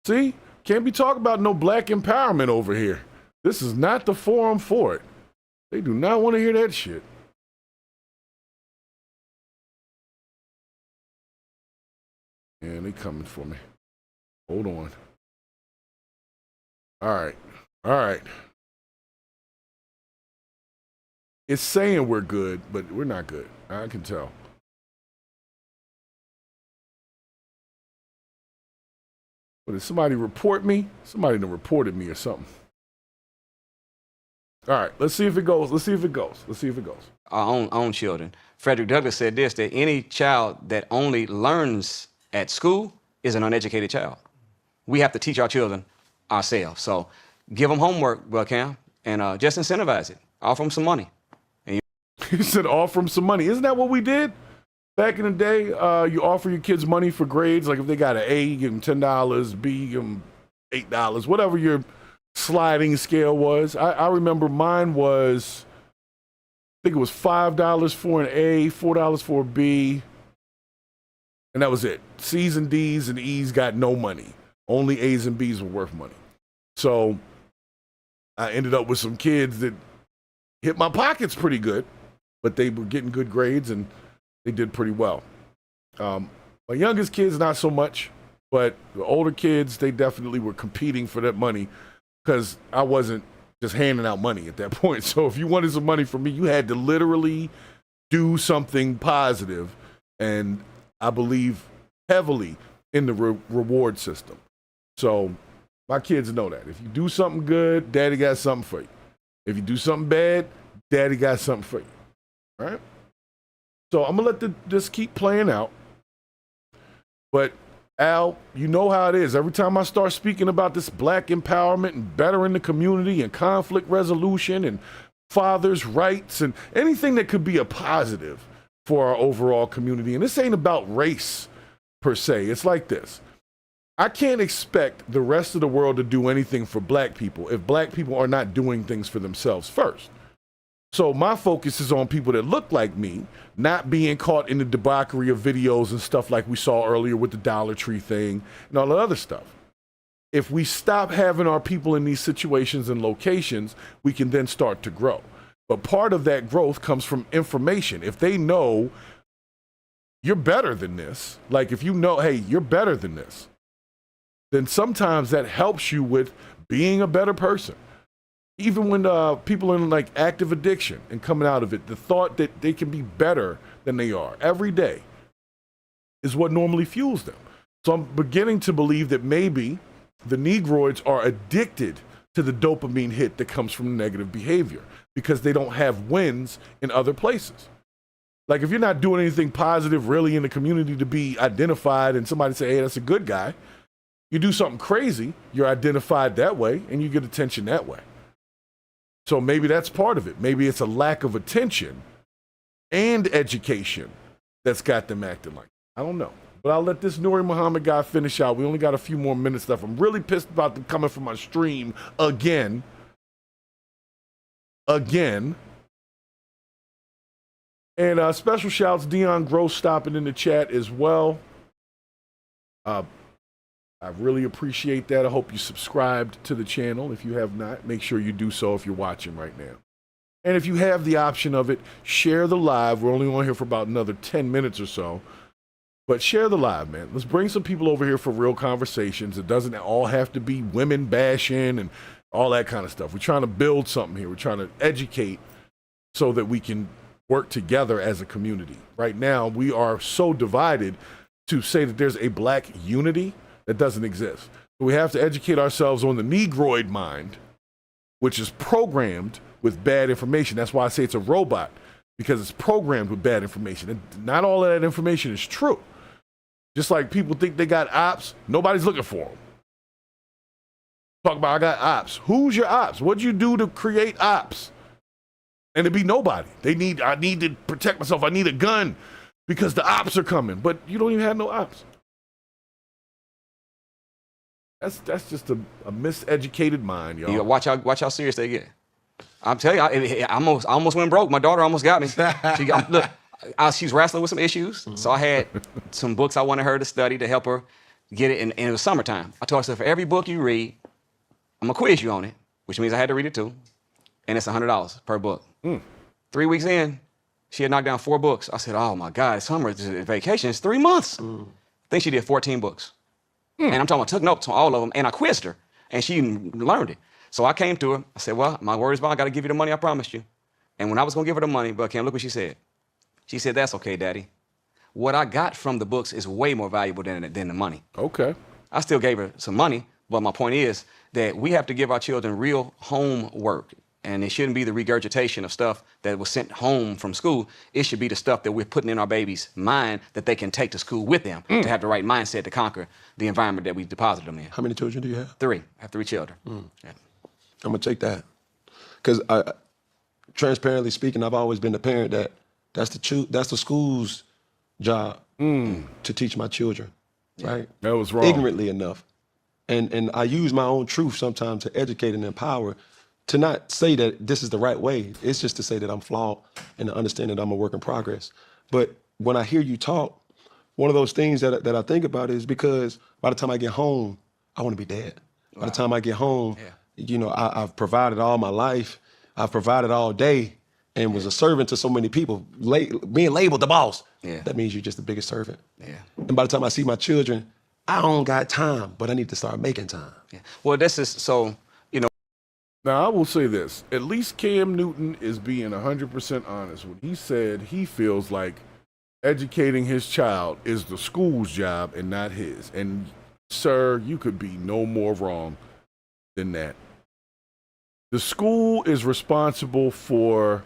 Speaker 1: See? Can't be talking about no black empowerment over here. This is not the forum for it. They do not want to hear that shit. And they coming for me. Hold on. All right. It's saying we're good, but we're not good. I can tell. But did somebody report me? Somebody done reported me or something. All right, let's see if it goes.
Speaker 11: Our own children. Frederick Douglass said this, that any child that only learns at school is an uneducated child. We have to teach our children ourselves. So give them homework, Buckham, and just incentivize it. Offer them some money.
Speaker 1: You said offer them some money. Isn't that what we did? Back in the day, you offer your kids money for grades. Like if they got an A, you give them $10, B, you give them $8, whatever your sliding scale was. I remember mine was, I think it was $5 for an A, $4 for a B, and that was it. C's and D's and E's got no money. Only A's and B's were worth money. So I ended up with some kids that hit my pockets pretty good, but they were getting good grades and they did pretty well. My youngest kids, not so much, but the older kids, they definitely were competing for that money because I wasn't just handing out money at that point. So if you wanted some money from me, you had to literally do something positive, and I believe heavily in the reward system. So my kids know that. If you do something good, daddy got something for you. If you do something bad, daddy got something for you. All right? So I'm going to let this keep playing out. But, Al, you know how it is. Every time I start speaking about this black empowerment and bettering the community and conflict resolution and fathers' rights and anything that could be a positive for our overall community, and this ain't about race per se. It's like this. I can't expect the rest of the world to do anything for black people if black people are not doing things for themselves first. So my focus is on people that look like me, not being caught in the debauchery of videos and stuff like we saw earlier with the Dollar Tree thing and all that other stuff. If we stop having our people in these situations and locations, we can then start to grow. But part of that growth comes from information. If they know you're better than this, like if you know, hey, you're better than this, then sometimes that helps you with being a better person. Even when people are in like active addiction and coming out of it, the thought that they can be better than they are every day is what normally fuels them. So I'm beginning to believe that maybe the Negroids are addicted to the dopamine hit that comes from negative behavior because they don't have wins in other places. Like if you're not doing anything positive really in the community to be identified and somebody say, hey, that's a good guy, you do something crazy, you're identified that way and you get attention that way. So maybe that's part of it. Maybe it's a lack of attention and education that's got them acting like that. I don't know. But I'll let this Nuri Muhammad guy finish out. We only got a few more minutes left. I'm really pissed about them coming from my stream again. And special shouts, Dion Gross stopping in the chat as well. I really appreciate that. I hope you subscribed to the channel. If you have not, make sure you do so if you're watching right now. And if you have the option of it, share the live. We're only on here for about another 10 minutes or so. But share the live, man. Let's bring some people over here for real conversations. It doesn't all have to be women bashing and all that kind of stuff. We're trying to build something here. We're trying to educate so that we can work together as a community. Right now, we are so divided to say that there's a black unity that doesn't exist. So we have to educate ourselves on the Negroid mind, which is programmed with bad information. That's why I say it's a robot, because it's programmed with bad information. And not all of that information is true. Just like people think they got ops, nobody's looking for them. Talk about, I got ops. Who's your ops? What'd you do to create ops? And it'd be nobody. I need to protect myself. I need a gun because the ops are coming. But you don't even have no ops. That's just a miseducated mind, y'all.
Speaker 11: You watch how serious they get. I'm telling you, I almost went broke. My daughter almost got me. She's wrestling with some issues. So I had some books I wanted her to study to help her get it. And it was summertime. I told her, I said, for every book you read, I'm going to quiz you on it, which means I had to read it too. And it's $100 per book. 3 weeks in, she had knocked down 4 books. I said, oh my God, summer vacation is 3 months. I think she did 14 books. And I'm talking about, took notes on all of them, and I quizzed her, and she learned it. So I came to her. I said, well, my word is bond. I got to give you the money I promised you. And when I was going to give her the money, but Cam, look what she said. She said, that's okay, Daddy. What I got from the books is way more valuable than the money.
Speaker 1: Okay.
Speaker 11: I still gave her some money, but my point is that we have to give our children real homework. And it shouldn't be the regurgitation of stuff that was sent home from school. It should be the stuff that we're putting in our baby's mind that they can take to school with them to have the right mindset to conquer the environment that we deposited them in.
Speaker 12: How many children do you have?
Speaker 11: 3. I have 3 children. Yeah.
Speaker 12: I'm gonna take that, because transparently speaking, I've always been the parent that's the school's job to teach my children, right?
Speaker 1: That was wrong.
Speaker 12: Ignorantly enough, and I use my own truth sometimes to educate and empower, to not say that this is the right way. It's just to say that I'm flawed and to understand that I'm a work in progress. But when I hear you talk, one of those things that I think about is because by the time I get home, I want to be dead. Wow. By the time I get home, you know, I've provided all my life. I've provided all day and was a servant to so many people. Being labeled the boss, that means you're just the biggest servant. Yeah. And by the time I see my children, I don't got time, but I need to start making time.
Speaker 11: Yeah. Well, this is so, you know.
Speaker 1: Now, I will say this. At least Cam Newton is being 100% honest when he said he feels like educating his child is the school's job and not his. And, sir, you could be no more wrong than that. The school is responsible for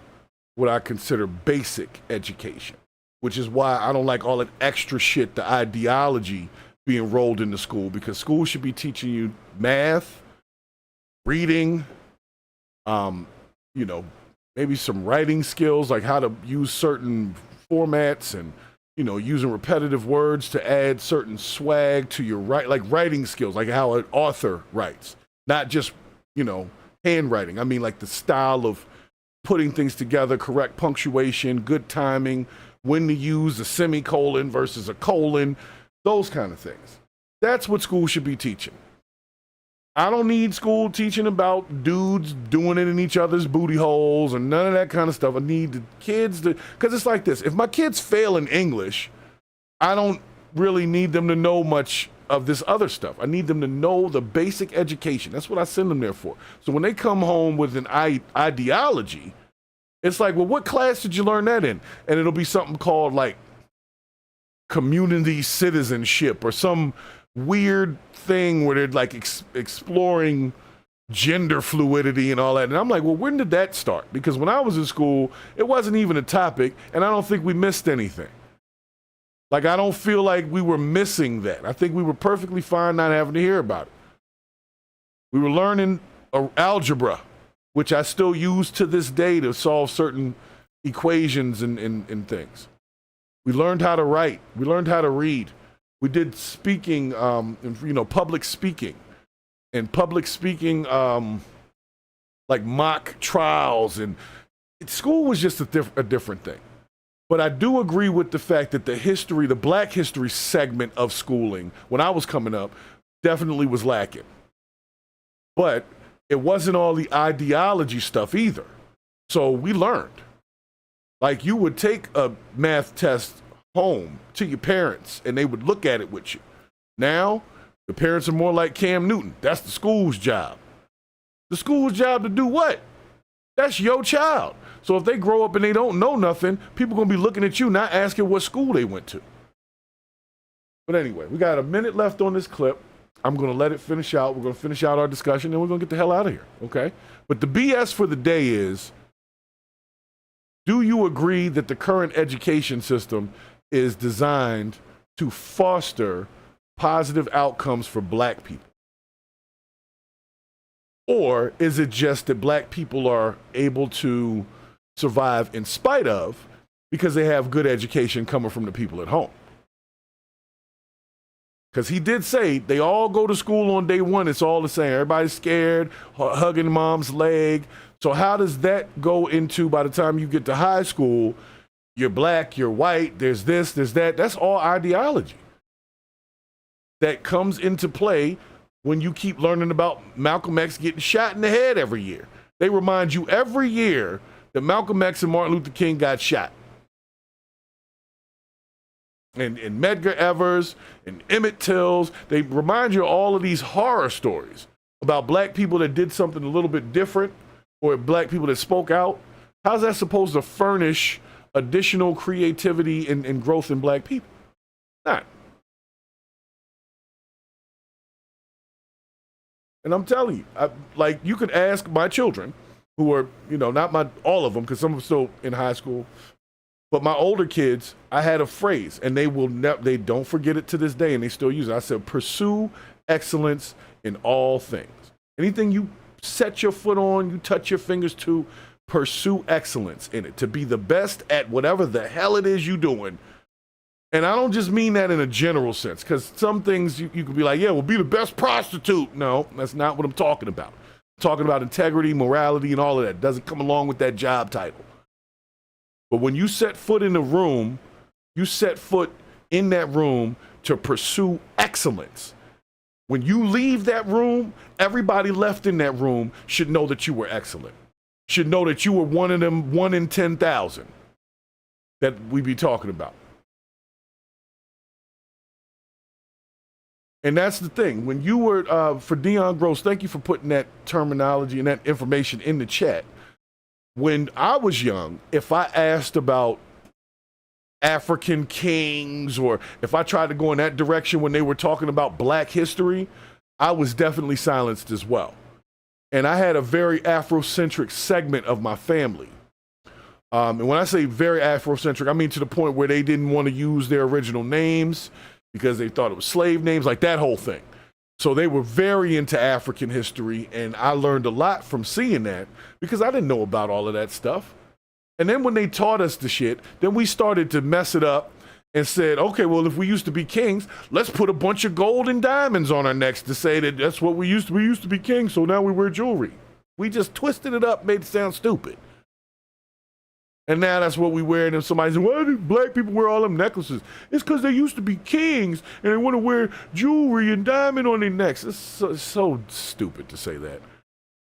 Speaker 1: what I consider basic education, which is why I don't like all that extra shit, the ideology being rolled into school, because school should be teaching you math, reading, you know, maybe some writing skills, like how to use certain formats and, you know, using repetitive words to add certain swag to your like writing skills, like how an author writes, not just, you know, handwriting. I mean, like the style of putting things together, correct punctuation, good timing, when to use a semicolon versus a colon, those kind of things. That's what school should be teaching. I don't need school teaching about dudes doing it in each other's booty holes and none of that kind of stuff. I need the kids to, because it's like this. If my kids fail in English, I don't really need them to know much of this other stuff. I need them to know the basic education. That's what I send them there for. So when they come home with an ideology, it's like, well, what class did you learn that in? And it'll be something called like community citizenship or some weird thing where they're like exploring gender fluidity and all that. And I'm like, well, when did that start? Because when I was in school, it wasn't even a topic, and I don't think we missed anything. Like, I don't feel like we were missing that. I think we were perfectly fine not having to hear about it. We were learning algebra, which I still use to this day to solve certain equations and things. We learned how to write. We learned how to read. We did speaking, you know, public speaking. And public speaking, like mock trials. And school was just a different thing. But I do agree with the fact that the Black history segment of schooling, when I was coming up, definitely was lacking. But it wasn't all the ideology stuff either. So we learned. Like, you would take a math test home to your parents and they would look at it with you. Now, the parents are more like Cam Newton. That's the school's job. The school's job to do what? That's your child. So if they grow up and they don't know nothing, people are going to be looking at you, not asking what school they went to. But anyway, we got a minute left on this clip. I'm going to let it finish out. We're going to finish out our discussion, and we're going to get the hell out of here, okay? But the BS for the day is, do you agree that the current education system is designed to foster positive outcomes for black people? Or is it just that black people are able to survive in spite of because they have good education coming from the people at home? Because he did say they all go to school on day one. It's all the same. Everybody's scared, hugging mom's leg. So how does that go into, by the time you get to high school, you're black, you're white, there's this, there's that. That's all ideology that comes into play when you keep learning about Malcolm X getting shot in the head every year. They remind you every year that Malcolm X and Martin Luther King got shot. And Medgar Evers and Emmett Tills, they remind you of all of these horror stories about black people that did something a little bit different, or black people that spoke out. How's that supposed to furnish additional creativity and growth in black people? Not. And I'm telling you, like, you could ask my children, who are, you know, not all of them, because some of them still in high school, but my older kids, I had a phrase, and they don't forget it to this day, and they still use it. I said, pursue excellence in all things. Anything you set your foot on, you touch your fingers to, pursue excellence in it, to be the best at whatever the hell it is you're doing. And I don't just mean that in a general sense, because some things you could be like, yeah, well, be the best prostitute. No, that's not what I'm talking about. I'm talking about integrity, morality, and all of that. It doesn't come along with that job title. But when you set foot in the room, you set foot in that room to pursue excellence. When you leave that room, everybody left in that room should know that you were excellent. Should know that you were one of them 1 in 10,000 that we be talking about. And that's the thing. When you were, for Dion Gross, thank you for putting that terminology and that information in the chat. When I was young, if I asked about African kings, or if I tried to go in that direction when they were talking about black history, I was definitely silenced as well. And I had a very Afrocentric segment of my family. And when I say very Afrocentric, I mean to the point where they didn't want to use their original names because they thought it was slave names, like that whole thing. So they were very into African history, and I learned a lot from seeing that because I didn't know about all of that stuff. And then when they taught us the shit, then we started to mess it up and said, okay, well, if we used to be kings, let's put a bunch of gold and diamonds on our necks to say that that's what we used to. We used to be kings, so now we wear jewelry. We just twisted it up, made it sound stupid. And now that's what we wear. And if somebody says, why do black people wear all them necklaces? It's because they used to be kings and they want to wear jewelry and diamond on their necks. It's so stupid to say that.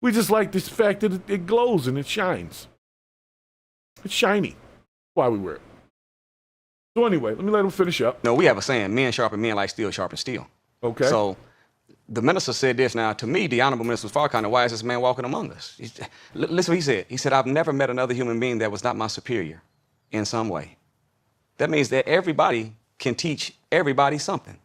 Speaker 1: We just like this fact that it glows and it shines. It's shiny. That's why we wear it. So anyway, let me let him finish up.
Speaker 11: No, we have a saying, men sharpen men like steel sharpen steel.
Speaker 1: Okay.
Speaker 11: So the minister said this. Now, to me, the Honorable Minister Farrakhan, why is this man walking among us? Listen what he said. He said, I've never met another human being that was not my superior in some way. That means that everybody can teach everybody something.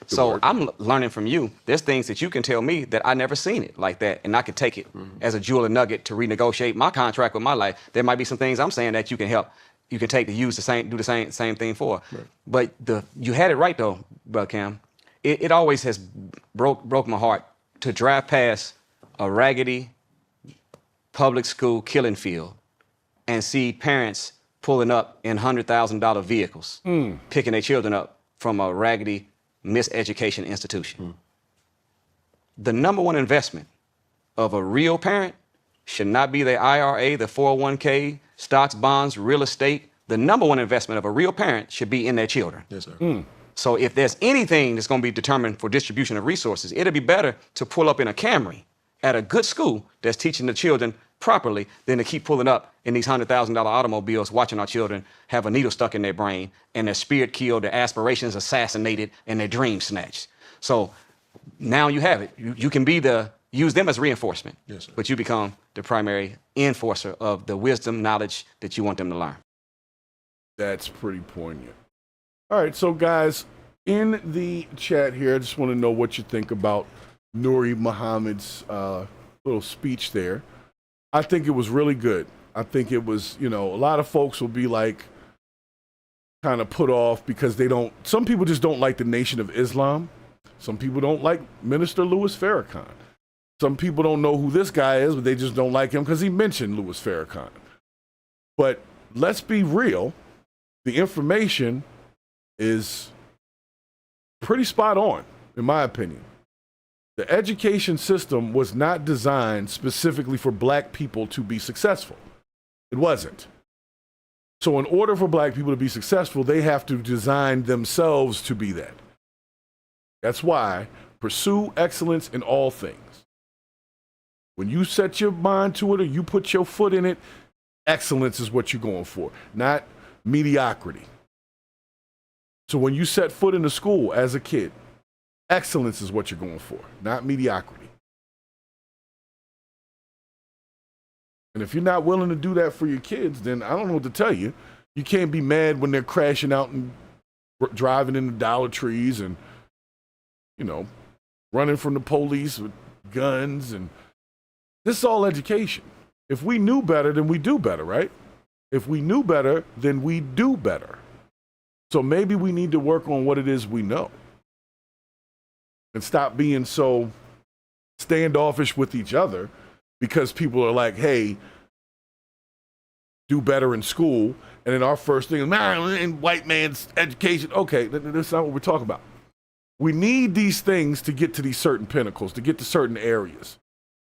Speaker 11: So I'm learning from you. There's things that you can tell me that I never seen it like that, and I could take it as a jewel and nugget to renegotiate my contract with my life. There might be some things I'm saying that you can help. You can take to use the same, do the same thing for. Right. But you had it right though, Brother Cam. It always has broke my heart to drive past a raggedy public school killing field and see parents pulling up in $100,000 vehicles, picking their children up from a raggedy miseducation institution. The #1 investment of a real parent should not be the IRA, the 401k, stocks, bonds, real estate. The #1 investment of a real parent should be in their children.
Speaker 12: Yes, sir.
Speaker 11: So if there's anything that's going to be determined for distribution of resources, it'd be better to pull up in a Camry at a good school that's teaching the children properly than to keep pulling up in these $100,000 automobiles, watching our children have a needle stuck in their brain and their spirit killed, their aspirations assassinated, and their dreams snatched. So now you have it. You can use them as reinforcement, yes, but you become the primary enforcer of the wisdom, knowledge that you want them to learn.
Speaker 1: That's pretty poignant. All right, so guys, in the chat here, I just want to know what you think about Nuri Muhammad's little speech there. I think it was really good. I think it was, a lot of folks will be like kind of put off because some people just don't like the Nation of Islam. Some people don't like Minister Louis Farrakhan. Some people don't know who this guy is, but they just don't like him because he mentioned Louis Farrakhan. But let's be real. The information is pretty spot on, in my opinion. The education system was not designed specifically for black people to be successful. It wasn't. So in order for black people to be successful, they have to design themselves to be that. That's why pursue excellence in all things. When you set your mind to it or you put your foot in it, excellence is what you're going for, not mediocrity. So when you set foot in the school as a kid, excellence is what you're going for, not mediocrity. And if you're not willing to do that for your kids, then I don't know what to tell you. You can't be mad when they're crashing out and driving into Dollar Trees and, running from the police with guns. And this is all education. If we knew better, then we do better, right? If we knew better, then we do better. So maybe we need to work on what it is we know and stop being so standoffish with each other because people are like, hey, do better in school. And then our first thing is, man, white man's education. Okay, that's not what we're talking about. We need these things to get to these certain pinnacles, to get to certain areas.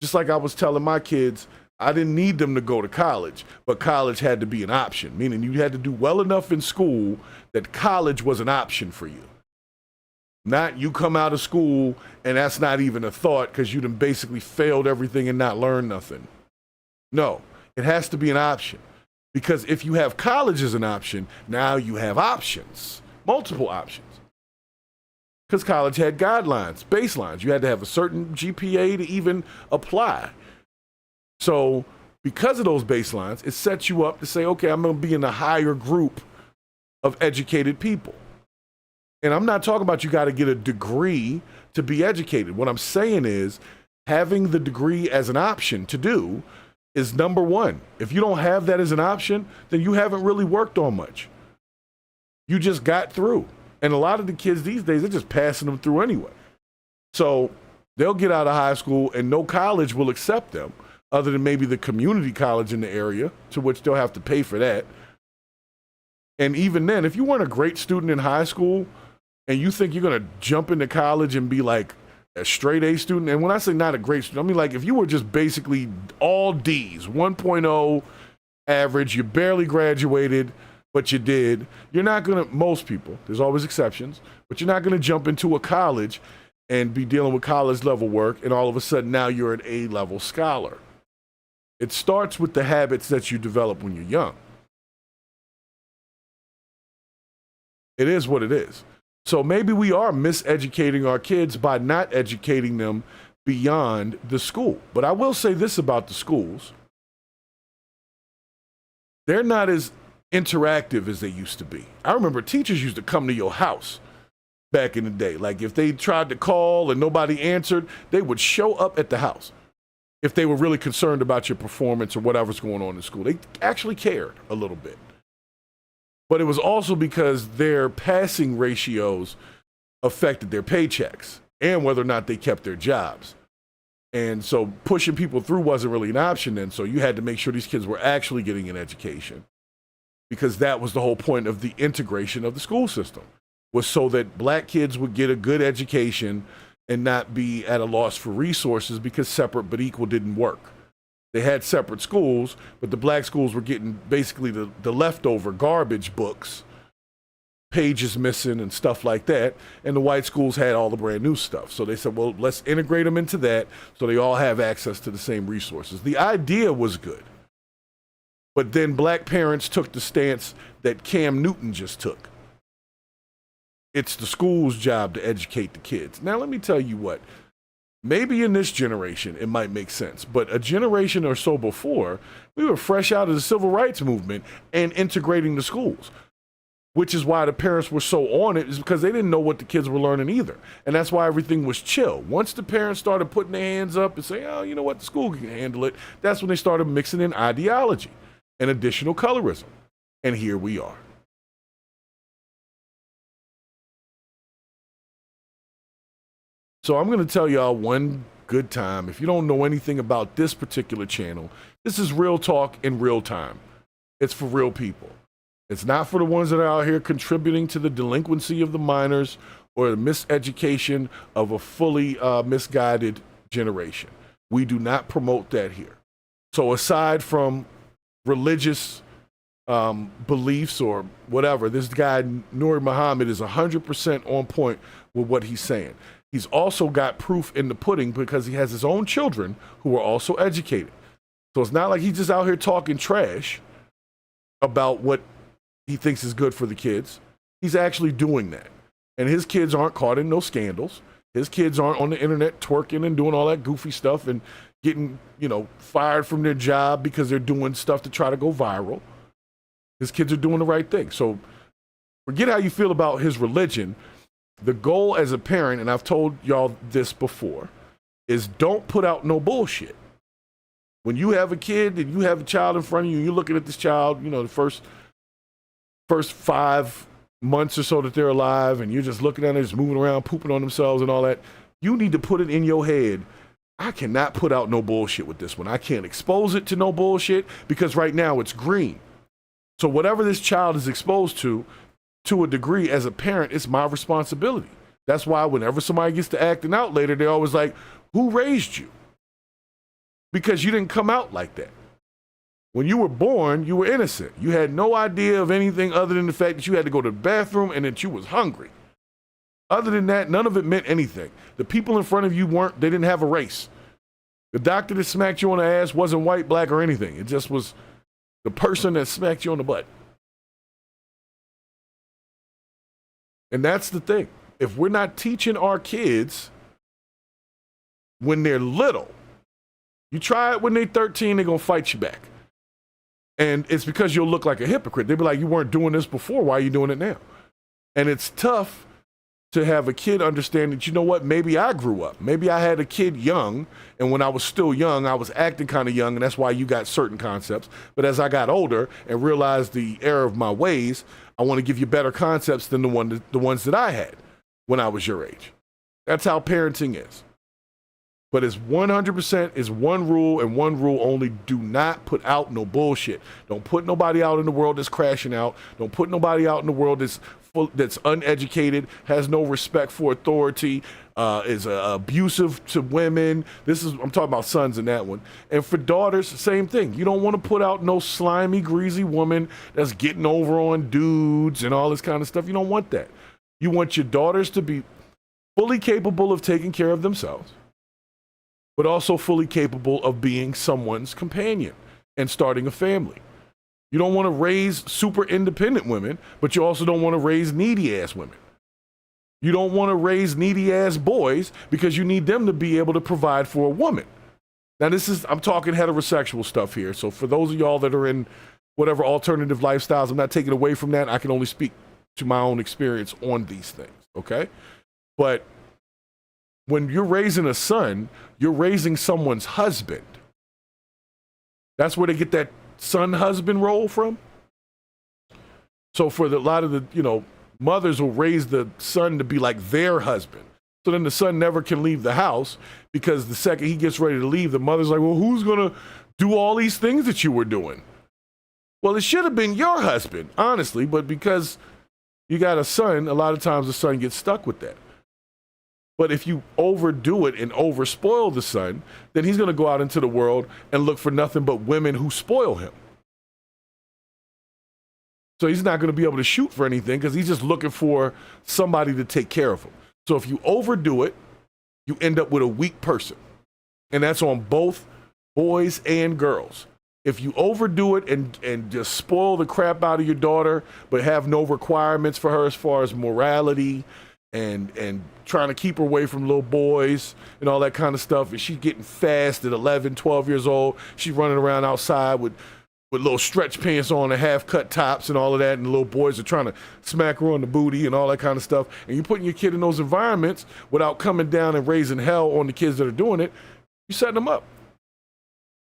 Speaker 1: Just like I was telling my kids, I didn't need them to go to college, but college had to be an option, meaning you had to do well enough in school that college was an option for you. Not you come out of school and that's not even a thought because you done basically failed everything and not learned nothing. No, it has to be an option. Because if you have college as an option, now you have options, multiple options. Because college had guidelines, baselines. You had to have a certain GPA to even apply. So because of those baselines, it sets you up to say, okay, I'm going to be in a higher group of educated people. And I'm not talking about you got to get a degree to be educated. What I'm saying is having the degree as an option to do is number one. If you don't have that as an option, then you haven't really worked on much. You just got through. And a lot of the kids these days, they're just passing them through anyway. So they'll get out of high school and no college will accept them other than maybe the community college in the area, to which they'll have to pay for that. And even then, if you weren't a great student in high school and you think you're going to jump into college and be like a straight A student, and when I say not a great student, I mean like if you were just basically all D's, 1.0 average, you barely graduated, but you did, you're not going to, most people, there's always exceptions, but you're not going to jump into a college and be dealing with college level work and all of a sudden now you're an A-level scholar. It starts with the habits that you develop when you're young. It is what it is. So maybe we are miseducating our kids by not educating them beyond the school. But I will say this about the schools. They're not as interactive as they used to be. I remember teachers used to come to your house back in the day. Like if they tried to call and nobody answered, they would show up at the house. If they were really concerned about your performance or whatever's going on in school, they actually cared a little bit. But it was also because their passing ratios affected their paychecks and whether or not they kept their jobs. And so pushing people through wasn't really an option then. So you had to make sure these kids were actually getting an education, because that was the whole point of the integration of the school system, was so that black kids would get a good education and not be at a loss for resources, because separate but equal didn't work. They had separate schools, but the black schools were getting basically the leftover garbage books, pages missing and stuff like that. And the white schools had all the brand new stuff. So they said, well, let's integrate them into that so they all have access to the same resources. The idea was good. But then black parents took the stance that Cam Newton just took. It's the school's job to educate the kids. Now, let me tell you what. Maybe in this generation, it might make sense. But a generation or so before, we were fresh out of the civil rights movement and integrating the schools, which is why the parents were so on it, is because they didn't know what the kids were learning either. And that's why everything was chill. Once the parents started putting their hands up and saying, oh, you know what, the school can handle it, that's when they started mixing in ideology and additional colorism. And here we are. So I'm going to tell y'all one good time. If you don't know anything about this particular channel, this is real talk in real time. It's for real people. It's not for the ones that are out here contributing to the delinquency of the minors or the miseducation of a fully misguided generation. We do not promote that here. So aside from religious beliefs or whatever, this guy, Nuri Muhammad, is 100% on point with what he's saying. He's also got proof in the pudding because he has his own children who are also educated. So it's not like he's just out here talking trash about what he thinks is good for the kids. He's actually doing that. And his kids aren't caught in no scandals. His kids aren't on the internet twerking and doing all that goofy stuff and getting, fired from their job because they're doing stuff to try to go viral. His kids are doing the right thing. So forget how you feel about his religion. The goal as a parent, and I've told y'all this before, is don't put out no bullshit. When you have a kid and you have a child in front of you, and you're looking at this child, the first 5 months or so that they're alive, and you're just looking at them, just moving around, pooping on themselves and all that, you need to put it in your head. I cannot put out no bullshit with this one. I can't expose it to no bullshit because right now it's green. So whatever this child is exposed to a degree, as a parent, it's my responsibility. That's why whenever somebody gets to acting out later, they're always like, who raised you? Because you didn't come out like that. When you were born, you were innocent. You had no idea of anything other than the fact that you had to go to the bathroom and that you was hungry. Other than that, none of it meant anything. The people in front of you they didn't have a race. The doctor that smacked you on the ass wasn't white, black, or anything. It just was the person that smacked you on the butt. And that's the thing. If we're not teaching our kids when they're little, you try it when they're 13, they're going to fight you back. And it's because you'll look like a hypocrite. They'll be like, you weren't doing this before. Why are you doing it now? And it's tough to have a kid understand that, you know what, maybe I grew up. Maybe I had a kid young, and when I was still young, I was acting kind of young, and that's why you got certain concepts. But as I got older and realized the error of my ways, I want to give you better concepts than the ones that I had when I was your age. That's how parenting is. But it's 100% is one rule and one rule only. Do not put out no bullshit. Don't put nobody out in the world that's crashing out. Don't put nobody out in the world that's uneducated, has no respect for authority, is abusive to women. I'm talking about sons in that one. And for daughters, same thing. You don't want to put out no slimy, greasy woman that's getting over on dudes and all this kind of stuff. You don't want that. You want your daughters to be fully capable of taking care of themselves, but also fully capable of being someone's companion and starting a family. You don't want to raise super independent women, but you also don't want to raise needy ass women. You don't want to raise needy ass boys because you need them to be able to provide for a woman. Now I'm talking heterosexual stuff here. So for those of y'all that are in whatever alternative lifestyles, I'm not taking away from that. I can only speak to my own experience on these things, okay? But when you're raising a son, you're raising someone's husband. That's where they get that son-husband role from. So for a lot of the, mothers will raise the son to be like their husband. So then the son never can leave the house because the second he gets ready to leave, the mother's like, well, who's going to do all these things that you were doing? Well, it should have been your husband, honestly, but because you got a son, a lot of times the son gets stuck with that. But if you overdo it and overspoil the son, then he's going to go out into the world and look for nothing but women who spoil him. So he's not going to be able to shoot for anything because he's just looking for somebody to take care of him. So if you overdo it, you end up with a weak person. And that's on both boys and girls. If you overdo it and just spoil the crap out of your daughter, but have no requirements for her as far as morality and trying to keep her away from little boys and all that kind of stuff, and she's getting fast at 11, 12 years old, she's running around outside with little stretch pants on and half-cut tops and all of that, and the little boys are trying to smack her on the booty and all that kind of stuff, and you're putting your kid in those environments without coming down and raising hell on the kids that are doing it, you're setting them up.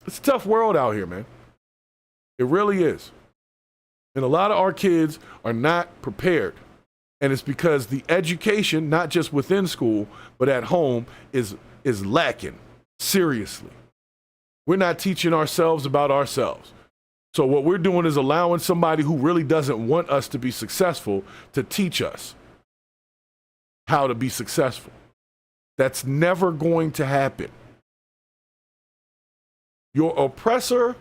Speaker 1: It's a tough world out here, man. It really is. And a lot of our kids are not prepared. And it's because the education, not just within school, but at home, is lacking, seriously. We're not teaching ourselves about ourselves. So what we're doing is allowing somebody who really doesn't want us to be successful to teach us how to be successful. That's never going to happen. Your oppressor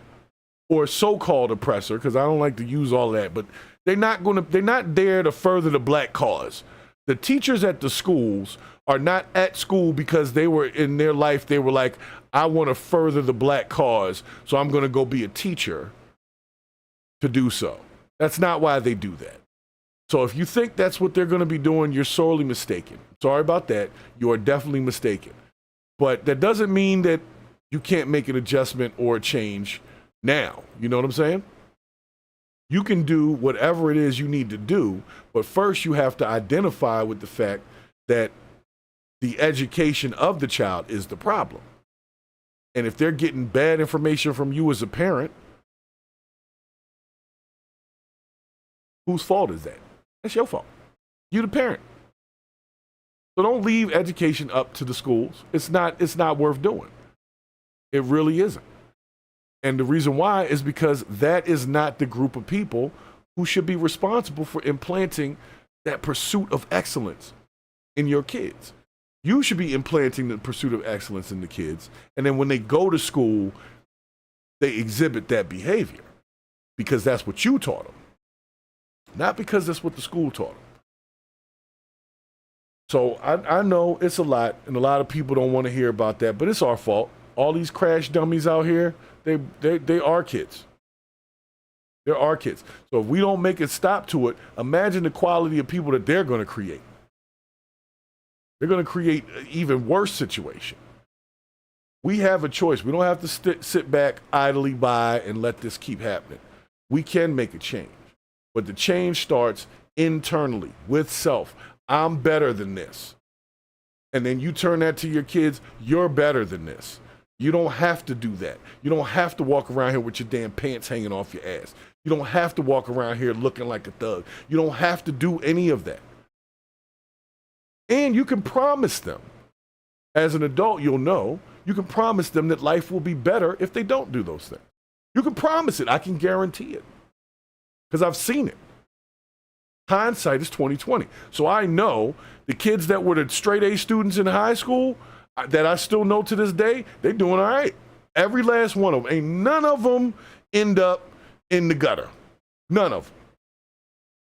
Speaker 1: or so-called oppressor, because I don't like to use all that, but they're not there to further the black cause. The teachers at the schools are not at school because they were in their life, they were like, I want to further the black cause, so I'm going to go be a teacher to do so. That's not why they do that. So if you think that's what they're going to be doing, you're sorely mistaken. Sorry about that. You are definitely mistaken. But that doesn't mean that you can't make an adjustment or a change now. You know what I'm saying? You can do whatever it is you need to do, but first you have to identify with the fact that the education of the child is the problem. And if they're getting bad information from you as a parent, whose fault is that? That's your fault. You the parent. So don't leave education up to the schools. It's not worth doing. It really isn't. And the reason why is because that is not the group of people who should be responsible for implanting that pursuit of excellence in your kids. You should be implanting the pursuit of excellence in the kids. And then when they go to school, they exhibit that behavior because that's what you taught them. Not because that's what the school taught them. So I know it's a lot, and a lot of people don't want to hear about that, but it's our fault. All these crash dummies out here, they are kids. They're our kids. So if we don't make a stop to it, imagine the quality of people that they're going to create. They're going to create an even worse situation. We have a choice. We don't have to sit back idly by and let this keep happening. We can make a change. But the change starts internally with self. I'm better than this. And then you turn that to your kids, you're better than this. You don't have to do that. You don't have to walk around here with your damn pants hanging off your ass. You don't have to walk around here looking like a thug. You don't have to do any of that. And you can promise them, as an adult, you'll know, you can promise them that life will be better if they don't do those things. You can promise it. I can guarantee it. Because I've seen it. Hindsight is 20/20. So I know the kids that were the straight A students in high school that I still know to this day, they're doing all right. Every last one of them. Ain't none of them end up in the gutter. None of them.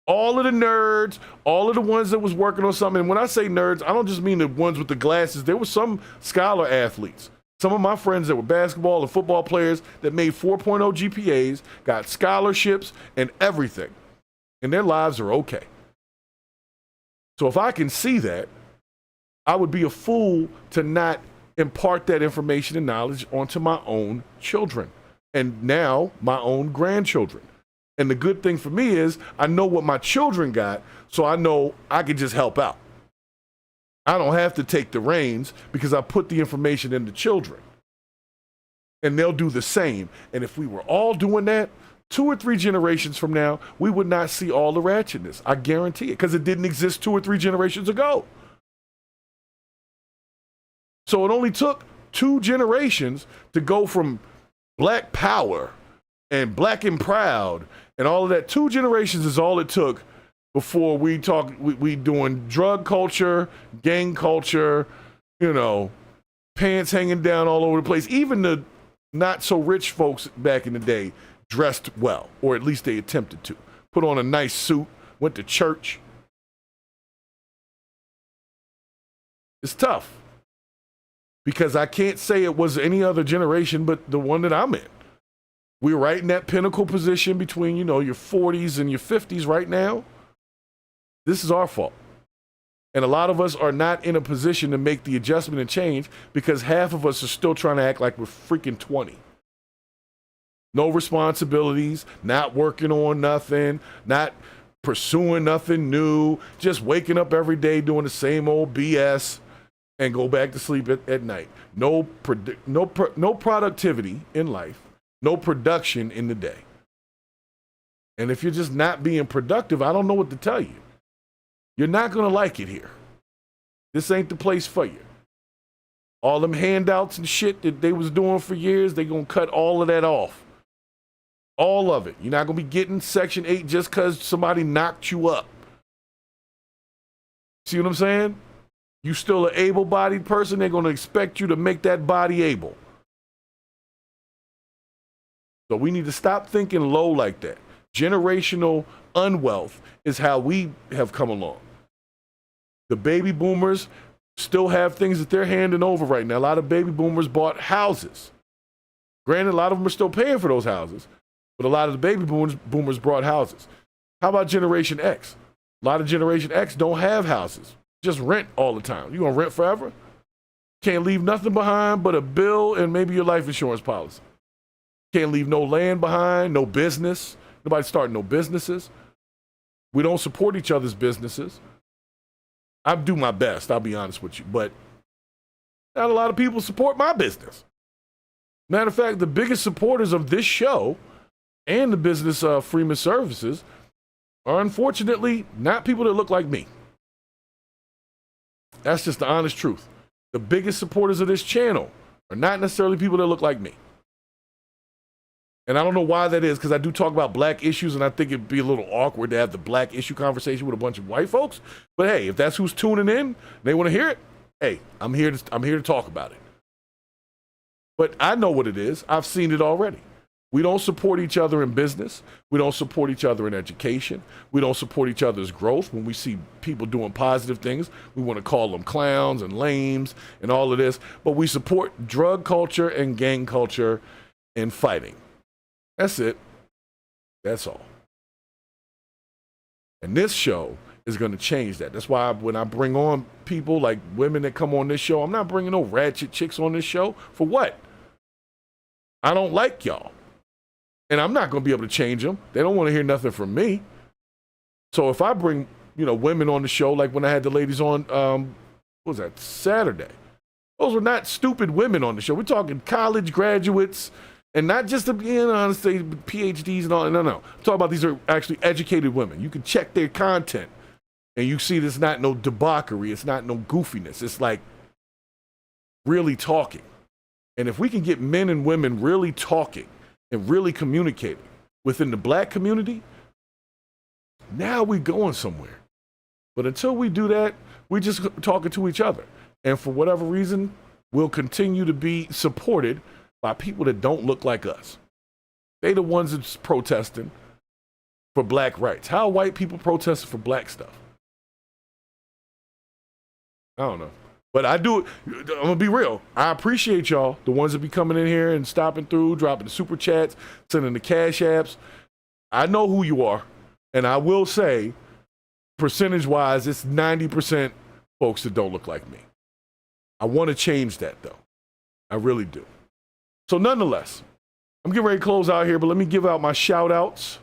Speaker 1: All of the nerds, all of the ones that was working on something. And when I say nerds, I don't just mean the ones with the glasses. There were some scholar athletes. Some of my friends that were basketball and football players that made 4.0 GPAs, got scholarships and everything. And their lives are okay. So if I can see that, I would be a fool to not impart that information and knowledge onto my own children and now my own grandchildren. And the good thing for me is I know what my children got, so I know I can just help out. I don't have to take the reins because I put the information in the children. And they'll do the same. And if we were all doing that, 2 or 3 generations from now, we would not see all the ratchetness. I guarantee it, because it didn't exist 2 or 3 generations ago. So it only took 2 generations to go from black power and black and proud and all of that. 2 generations is all it took before we doing drug culture, gang culture, pants hanging down all over the place. Even the not so rich folks back in the day dressed well, or at least they attempted to. put on a nice suit, went to church. It's tough because I can't say it was any other generation but the one that I'm in. We're right in that pinnacle position between, you know, your 40s and your 50s right now. This is our fault. And a lot of us are not in a position to make the adjustment and change because half of us are still trying to act like we're freaking 20. No responsibilities, not working on nothing, not pursuing nothing new, just waking up every day doing the same old BS and go back to sleep at night. No productivity in life, no production in the day. And if you're just not being productive, I don't know what to tell you. You're not going to like it here. This ain't the place for you. All them handouts and shit that they was doing for years, they going to cut all of that off. All of it. You're not going to be getting Section 8 just because somebody knocked you up. See what I'm saying? You still an able-bodied person, they're going to expect you to make that body able. So we need to stop thinking low like that. Generational unwealth is how we have come along. The baby boomers still have things that they're handing over right now. A lot of baby boomers bought houses. Granted, a lot of them are still paying for those houses, but a lot of the baby boomers brought houses. How about Generation X? A lot of Generation X don't have houses. Just rent all the time. You gonna rent forever? Can't leave nothing behind but a bill and maybe your life insurance policy. Can't leave no land behind, no business. Nobody starting no businesses. We don't support each other's businesses. I do my best, I'll be honest with you, but not a lot of people support my business. Matter of fact, the biggest supporters of this show and the business Freeman Services are unfortunately not people that look like me. That's just the honest truth. The biggest supporters of this channel are not necessarily people that look like me. And I don't know why that is, because I do talk about black issues, and I think it'd be a little awkward to have the black issue conversation with a bunch of white folks. But hey, if that's who's tuning in, they want to hear it, hey, I'm here to talk about it. But I know what it is. I've seen it already. We don't support each other in business. We don't support each other in education. We don't support each other's growth. When we see people doing positive things, we want to call them clowns and lames and all of this. But we support drug culture and gang culture and fighting. That's it. That's all. And this show is going to change that. That's why when I bring on people like women that come on this show, I'm not bringing no ratchet chicks on this show. For what? I don't like y'all. And I'm not going to be able to change them. They don't want to hear nothing from me. So if I bring, women on the show, like when I had the ladies on, what was that, Saturday? Those were not stupid women on the show. We're talking college graduates. And not just, honestly, PhDs and all. No. I'm talking about these are actually educated women. You can check their content, and you see there's not no debauchery. It's not no goofiness. It's like really talking. And if we can get men and women really talking and really communicating within the black community, now we're going somewhere. But until we do that, we're just talking to each other. And for whatever reason, we'll continue to be supported by people that don't look like us. They the ones that's protesting for black rights. How are white people protesting for black stuff? I don't know. But I do, I'm gonna be real. I appreciate y'all, the ones that be coming in here and stopping through, dropping the super chats, sending the cash apps. I know who you are. And I will say, percentage-wise, it's 90% folks that don't look like me. I want to change that, though. I really do. So nonetheless, I'm getting ready to close out here, but let me give out my shout-outs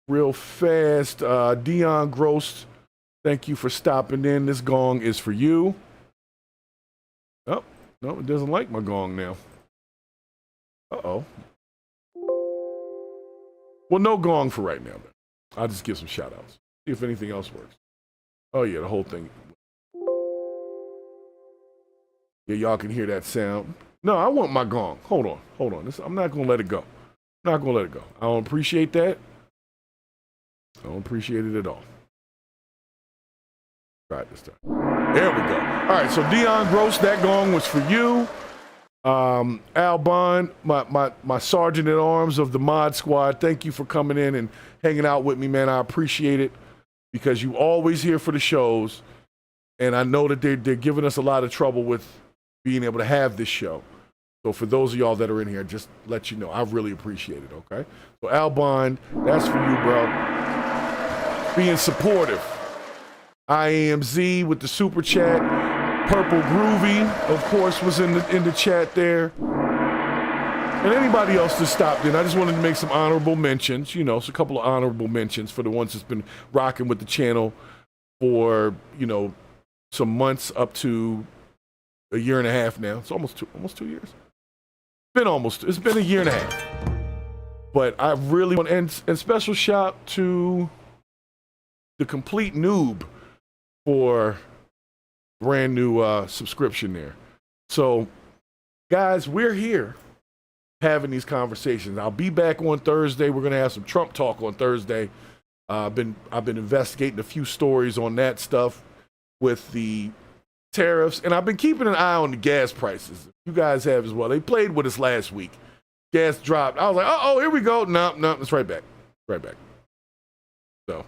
Speaker 1: real fast. Dion Gross, thank you for stopping in. This gong is for you. Oh, no, it doesn't like my gong now. Uh-oh. Well, no gong for right now, then. I'll just give some shout-outs. See if anything else works. Oh, yeah, the whole thing. Yeah, y'all can hear that sound. No, I want my gong. Hold on. I'm not going to let it go. I don't appreciate that. I don't appreciate it at all. Try it this time. There we go. All right, so Dion Gross, that gong was for you. Al Bond, my sergeant at arms of the Mod Squad, thank you for coming in and hanging out with me, man. I appreciate it because you always here for the shows, and I know that they're giving us a lot of trouble with being able to have this show. So for those of y'all that are in here, just let you know, I really appreciate it, okay? So Al Bond, that's for you, bro. Being supportive. IAMZ with the super chat. Purple Groovy, of course, was in the chat there. And anybody else that stopped in, I just wanted to make some honorable mentions. You know, it's a couple of honorable mentions for the ones that's been rocking with the channel for, you know, some months up to a year and a half now. It's almost 2 years. It's been a year and a half. But I really want, and special shout to the Complete Noob for brand new subscription there. So, guys, we're here having these conversations. I'll be back on Thursday. We're gonna have some Trump talk on Thursday. I've been investigating a few stories on that stuff with the tariffs, and I've been keeping an eye on the gas prices. You guys have as well. They played with us last week. Gas dropped. I was like, oh, here we go. No, it's right back. So,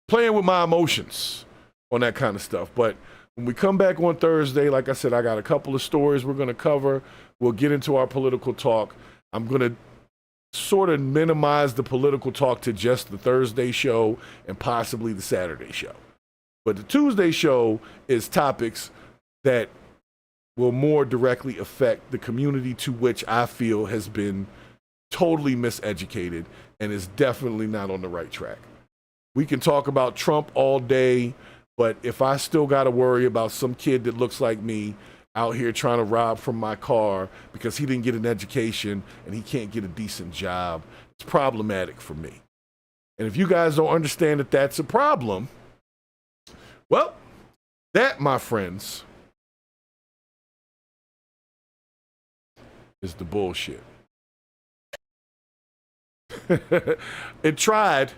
Speaker 1: playing with my emotions on that kind of stuff. But when we come back on Thursday, like I said, I got a couple of stories we're going to cover. We'll get into our political talk. I'm going to sort of minimize the political talk to just the Thursday show and possibly the Saturday show. But the Tuesday show is topics that will more directly affect the community to which I feel has been totally miseducated and is definitely not on the right track. We can talk about Trump all day, but if I still got to worry about some kid that looks like me out here trying to rob from my car because he didn't get an education and he can't get a decent job, it's problematic for me. And if you guys don't understand that that's a problem, well, that, my friends, is the bullshit. It tried.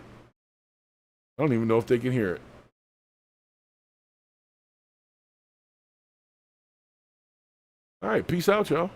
Speaker 1: I don't even know if they can hear it. All right, peace out, y'all.